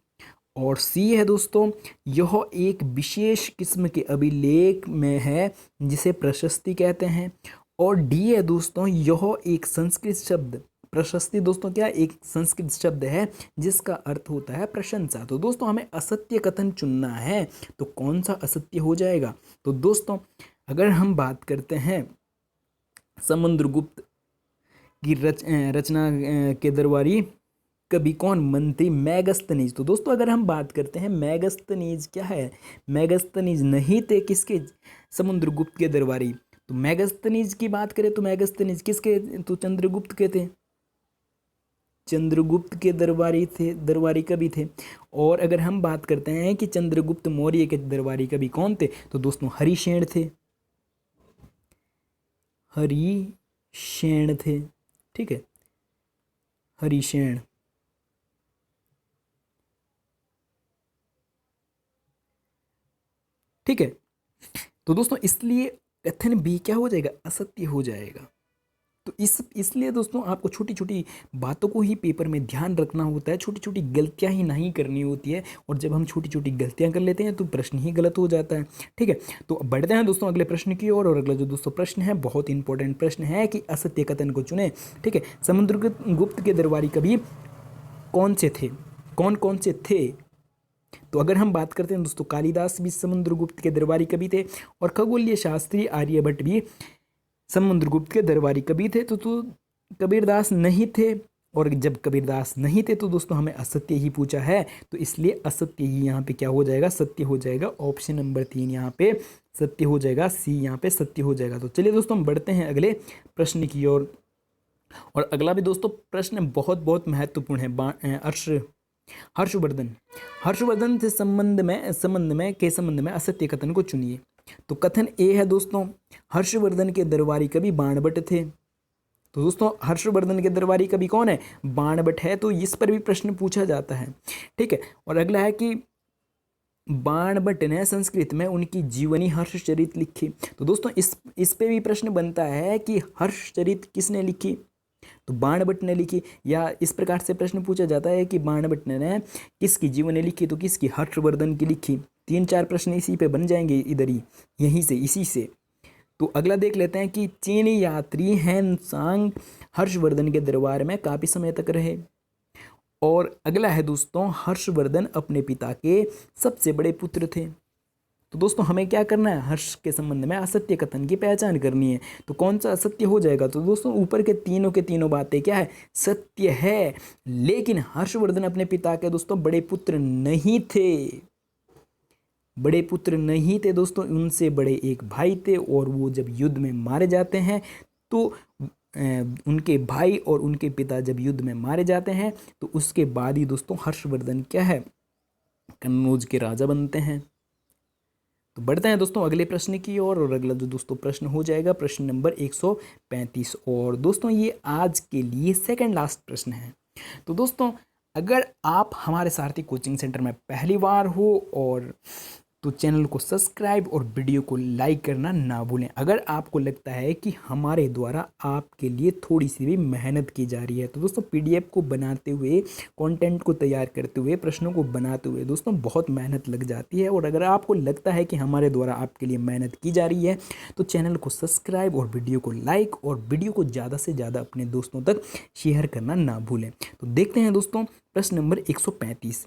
और सी है दोस्तों यह एक विशेष किस्म के अभिलेख में है जिसे प्रशस्ति कहते हैं। और डी है दोस्तों यह एक संस्कृत शब्द, प्रशस्ति दोस्तों क्या एक संस्कृत शब्द है जिसका अर्थ होता है प्रशंसा। तो दोस्तों हमें असत्य कथन चुनना है, तो कौन सा असत्य हो जाएगा? तो दोस्तों अगर हम बात करते हैं समुद्रगुप्त की रचना के दरबारी कवि कौन? मंत्री मेगस्थनीज। तो दोस्तों अगर हम बात करते हैं मेगस्थनीज क्या है? मेगस्थनीज नहीं थे किसके? समुद्रगुप्त के दरबारी। तो मेगस्थनीज की बात करें तो मेगस्थनीज किसके? तो चंद्रगुप्त के थे, चंद्रगुप्त के दरबारी थे, दरबारी कवि थे। और अगर हम बात करते हैं कि चंद्रगुप्त मौर्य के दरबारी कवि कौन थे? तो दोस्तों हरिशेन थे, हरिशेन थे, ठीक है, हरिशेन। ठीक है। तो दोस्तों इसलिए कथन बी क्या हो जाएगा? असत्य हो जाएगा। तो इसलिए दोस्तों आपको छोटी छोटी बातों को ही पेपर में ध्यान रखना होता है, छोटी छोटी गलतियां ही नहीं करनी होती है। और जब हम छोटी छोटी गलतियां कर लेते हैं तो प्रश्न ही गलत हो जाता है। ठीक है, तो बढ़ते हैं दोस्तों अगले प्रश्न की ओर। और अगला जो दोस्तों प्रश्न है बहुत इंपॉर्टेंट प्रश्न है कि असत्य कथन को चुने। ठीक है, समुद्रगुप्त के दरबारी कवि कौन से थे? कौन कौन से थे? तो अगर हम बात करते हैं दोस्तों कालिदास भी समुद्रगुप्त के दरबारी कवि थे, और खगोलीय शास्त्री आर्यभट्ट भी समुद्रगुप्त के दरबारी कवि थे। तो कबीरदास नहीं थे, और जब कबीरदास नहीं थे तो दोस्तों हमें असत्य ही पूछा है, तो इसलिए असत्य ही यहाँ पे क्या हो जाएगा? सत्य हो जाएगा। ऑप्शन नंबर 3 यहाँ पे सत्य हो जाएगा, सी यहाँ पे सत्य हो जाएगा। तो चलिए दोस्तों हम बढ़ते हैं अगले प्रश्न की ओर। और अगला भी दोस्तों प्रश्न बहुत बहुत महत्वपूर्ण है। हर्षवर्धन से संबंध में असत्य कथन को चुनिए। तो कथन ए है दोस्तों हर्षवर्धन के दरबारी कवि बाणभट्ट थे। तो दोस्तों हर्षवर्धन के दरबारी कवि कौन है? बाणभट्ट है। तो इस पर भी प्रश्न पूछा जाता है। ठीक है, और अगला है कि बाणभट्ट ने संस्कृत में उनकी जीवनी हर्षचरित लिखी। तो दोस्तों इस पे भी प्रश्न बनता है कि हर्षचरित किसने लिखी? तो बाणभट्ट ने लिखी। या इस प्रकार से प्रश्न पूछा जाता है कि बाणभट्ट ने किसकी जीवनी लिखी? तो किसकी? हर्षवर्धन की लिखी। 3-4 प्रश्न इसी पे बन जाएंगे, इधर ही, यहीं से, इसी से। तो अगला देख लेते हैं कि चीनी यात्री हैन सांग हर्षवर्धन के दरबार में काफी समय तक रहे। और अगला है दोस्तों हर्षवर्धन अपने पिता के सबसे बड़े पुत्र थे। तो दोस्तों हमें क्या करना है? हर्ष के संबंध में असत्य कथन की पहचान करनी है। तो कौन सा असत्य हो जाएगा? तो दोस्तों ऊपर के तीनों बातें क्या है? सत्य है। लेकिन हर्षवर्धन अपने पिता के दोस्तों बड़े पुत्र नहीं थे, बड़े पुत्र नहीं थे दोस्तों, उनसे बड़े एक भाई थे। और वो जब युद्ध में मारे जाते हैं तो उनके भाई और उनके पिता जब युद्ध में मारे जाते हैं तो उसके बाद ही दोस्तों हर्षवर्धन क्या है? कन्नौज के राजा बनते हैं। तो बढ़ते हैं दोस्तों अगले प्रश्न की ओर। और अगला जो दोस्तों प्रश्न हो जाएगा प्रश्न नंबर 135। और दोस्तों ये आज के लिए सेकंड लास्ट प्रश्न है। तो दोस्तों अगर आप हमारे सारथी कोचिंग सेंटर में पहली बार हो और तो चैनल को सब्सक्राइब और वीडियो को लाइक करना ना भूलें। अगर आपको लगता है कि हमारे द्वारा आपके लिए थोड़ी सी भी मेहनत की जा रही है, तो दोस्तों पीडीएफ को बनाते हुए, कंटेंट को तैयार करते हुए, प्रश्नों को बनाते हुए दोस्तों बहुत मेहनत लग जाती है। और अगर आपको लगता है कि हमारे द्वारा आपके लिए मेहनत की जा रही है तो चैनल को सब्सक्राइब और वीडियो को लाइक और वीडियो को ज़्यादा से ज़्यादा अपने दोस्तों तक शेयर करना ना भूलें। तो देखते हैं दोस्तों प्रश्न नंबर 135।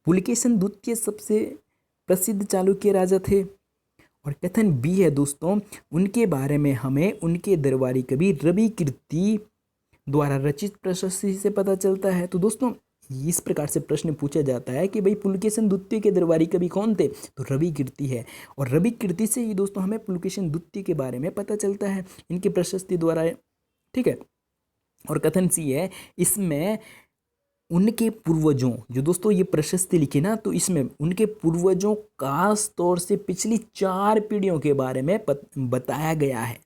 पुलकेशन द्वितीय सबसे प्रसिद्ध चालुक्य राजा थे। और कथन बी है दोस्तों, उनके बारे में हमें उनके दरबारी कवि रवि कीर्ति द्वारा रचित प्रशस्ति से पता चलता है। तो दोस्तों इस प्रकार से प्रश्न पूछा जाता है कि भाई पुलकेशन द्वितीय के दरबारी कवि कौन थे, तो रवि कीर्ति है। और रवि कीर्ति से ही दोस्तों हमें पुलकेशन द्वितीय के बारे में पता चलता है इनकी प्रशस्ति द्वारा, ठीक है। और कथन सी है, इसमें उनके पूर्वजों, जो दोस्तों ये प्रशस्ति लिखी ना, तो इसमें उनके पूर्वजों खास तौर से पिछली 4 पीढ़ियों के बारे में बताया गया है।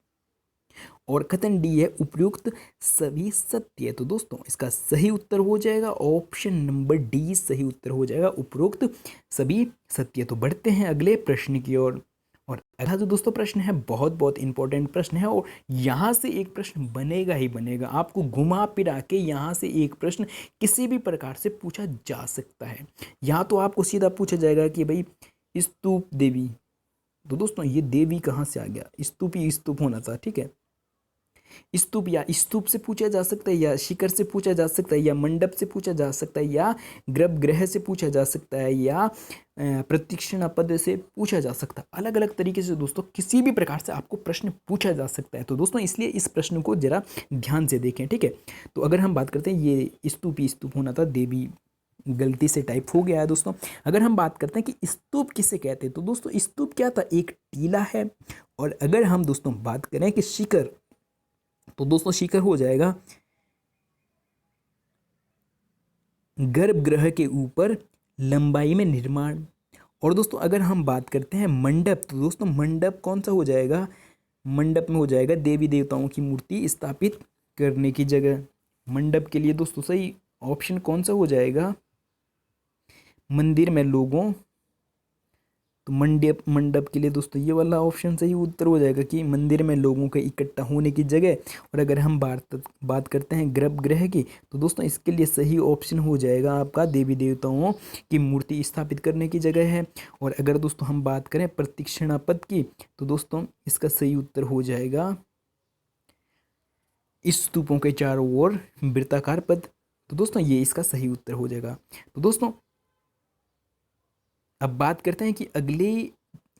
और कथन डी है, उपयुक्त सभी सत्य। तो दोस्तों इसका सही उत्तर हो जाएगा ऑप्शन नंबर डी, सही उत्तर हो जाएगा उपयुक्त सभी सत्य। तो बढ़ते हैं अगले प्रश्न की ओर। और अगला जो दोस्तों प्रश्न है बहुत बहुत इंपॉर्टेंट प्रश्न है, और यहाँ से एक प्रश्न बनेगा ही बनेगा। आपको घुमा फिरा के यहाँ से एक प्रश्न किसी भी प्रकार से पूछा जा सकता है। यहाँ तो आपको सीधा पूछा जाएगा कि भाई स्तूप देवी, तो दोस्तों ये देवी कहाँ से आ गया, स्तूप ही स्तूप होना था, ठीक है। स्तूप या स्तूप से पूछा जा सकता है, या शिखर से पूछा जा सकता है, या मंडप से पूछा जा सकता है, या गर्भगृह से पूछा जा सकता है, या प्रतीक्षणा पद से पूछा जा सकता है। अलग अलग तरीके से दोस्तों किसी भी प्रकार से आपको प्रश्न पूछा जा सकता है। तो दोस्तों इसलिए इस प्रश्न को जरा ध्यान से देखें, ठीक है। तो अगर हम बात करते हैं, ये स्तूप होना था, देवी गलती से टाइप हो गया है दोस्तों। अगर हम बात करते हैं कि स्तूप किसे कहते हैं, तो दोस्तों स्तूप क्या था, एक टीला है। और अगर हम दोस्तों बात करें कि शिखर, तो दोस्तों शिखर हो जाएगा गर्भगृह के ऊपर लंबाई में निर्माण। और दोस्तों अगर हम बात करते हैं मंडप, तो दोस्तों मंडप कौन सा हो जाएगा, मंडप में हो जाएगा देवी देवताओं की मूर्ति स्थापित करने की जगह। मंडप के लिए दोस्तों सही ऑप्शन कौन सा हो जाएगा, मंदिर में लोगों, तो मंडप के लिए दोस्तों ये वाला ऑप्शन सही उत्तर हो जाएगा कि मंदिर में लोगों के इकट्ठा होने की जगह। और अगर हम बात करते हैं गर्भगृह की, तो दोस्तों इसके लिए सही ऑप्शन हो जाएगा आपका देवी देवताओं की मूर्ति स्थापित करने की जगह है। और अगर दोस्तों हम बात करें प्रतीक्षणा पद की, तो दोस्तों इसका सही उत्तर हो जाएगा स्तूपों के चारों ओर वृत्ताकार पद। तो दोस्तों ये इसका सही उत्तर हो जाएगा। तो दोस्तों अब बात करते हैं कि अगली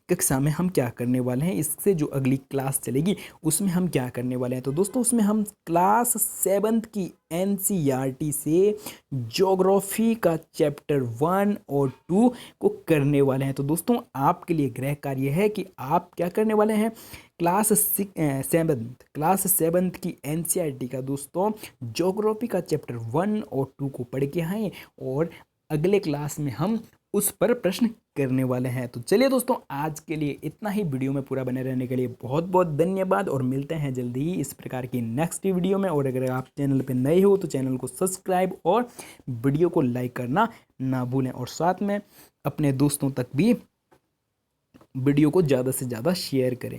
कक्षा में हम क्या करने वाले हैं, इससे जो अगली क्लास चलेगी उसमें हम क्या करने वाले हैं। तो दोस्तों उसमें हम क्लास 7 की NCERT से ज्योग्राफी का चैप्टर 1 और 2 को करने वाले हैं। तो दोस्तों आपके लिए गृह कार्य है कि आप क्या करने वाले हैं, क्लास 7 की NCERT का दोस्तों ज्योग्राफी का चैप्टर 1 और 2 को पढ़ के आए, और अगले क्लास में हम उस पर प्रश्न करने वाले हैं। तो चलिए दोस्तों आज के लिए इतना ही। वीडियो में पूरा बने रहने के लिए बहुत बहुत धन्यवाद, और मिलते हैं जल्दी ही इस प्रकार की नेक्स्ट वीडियो में। और अगर आप चैनल पे नए हो तो चैनल को सब्सक्राइब और वीडियो को लाइक करना ना भूलें, और साथ में अपने दोस्तों तक भी वीडियो को ज़्यादा से ज़्यादा शेयर करें।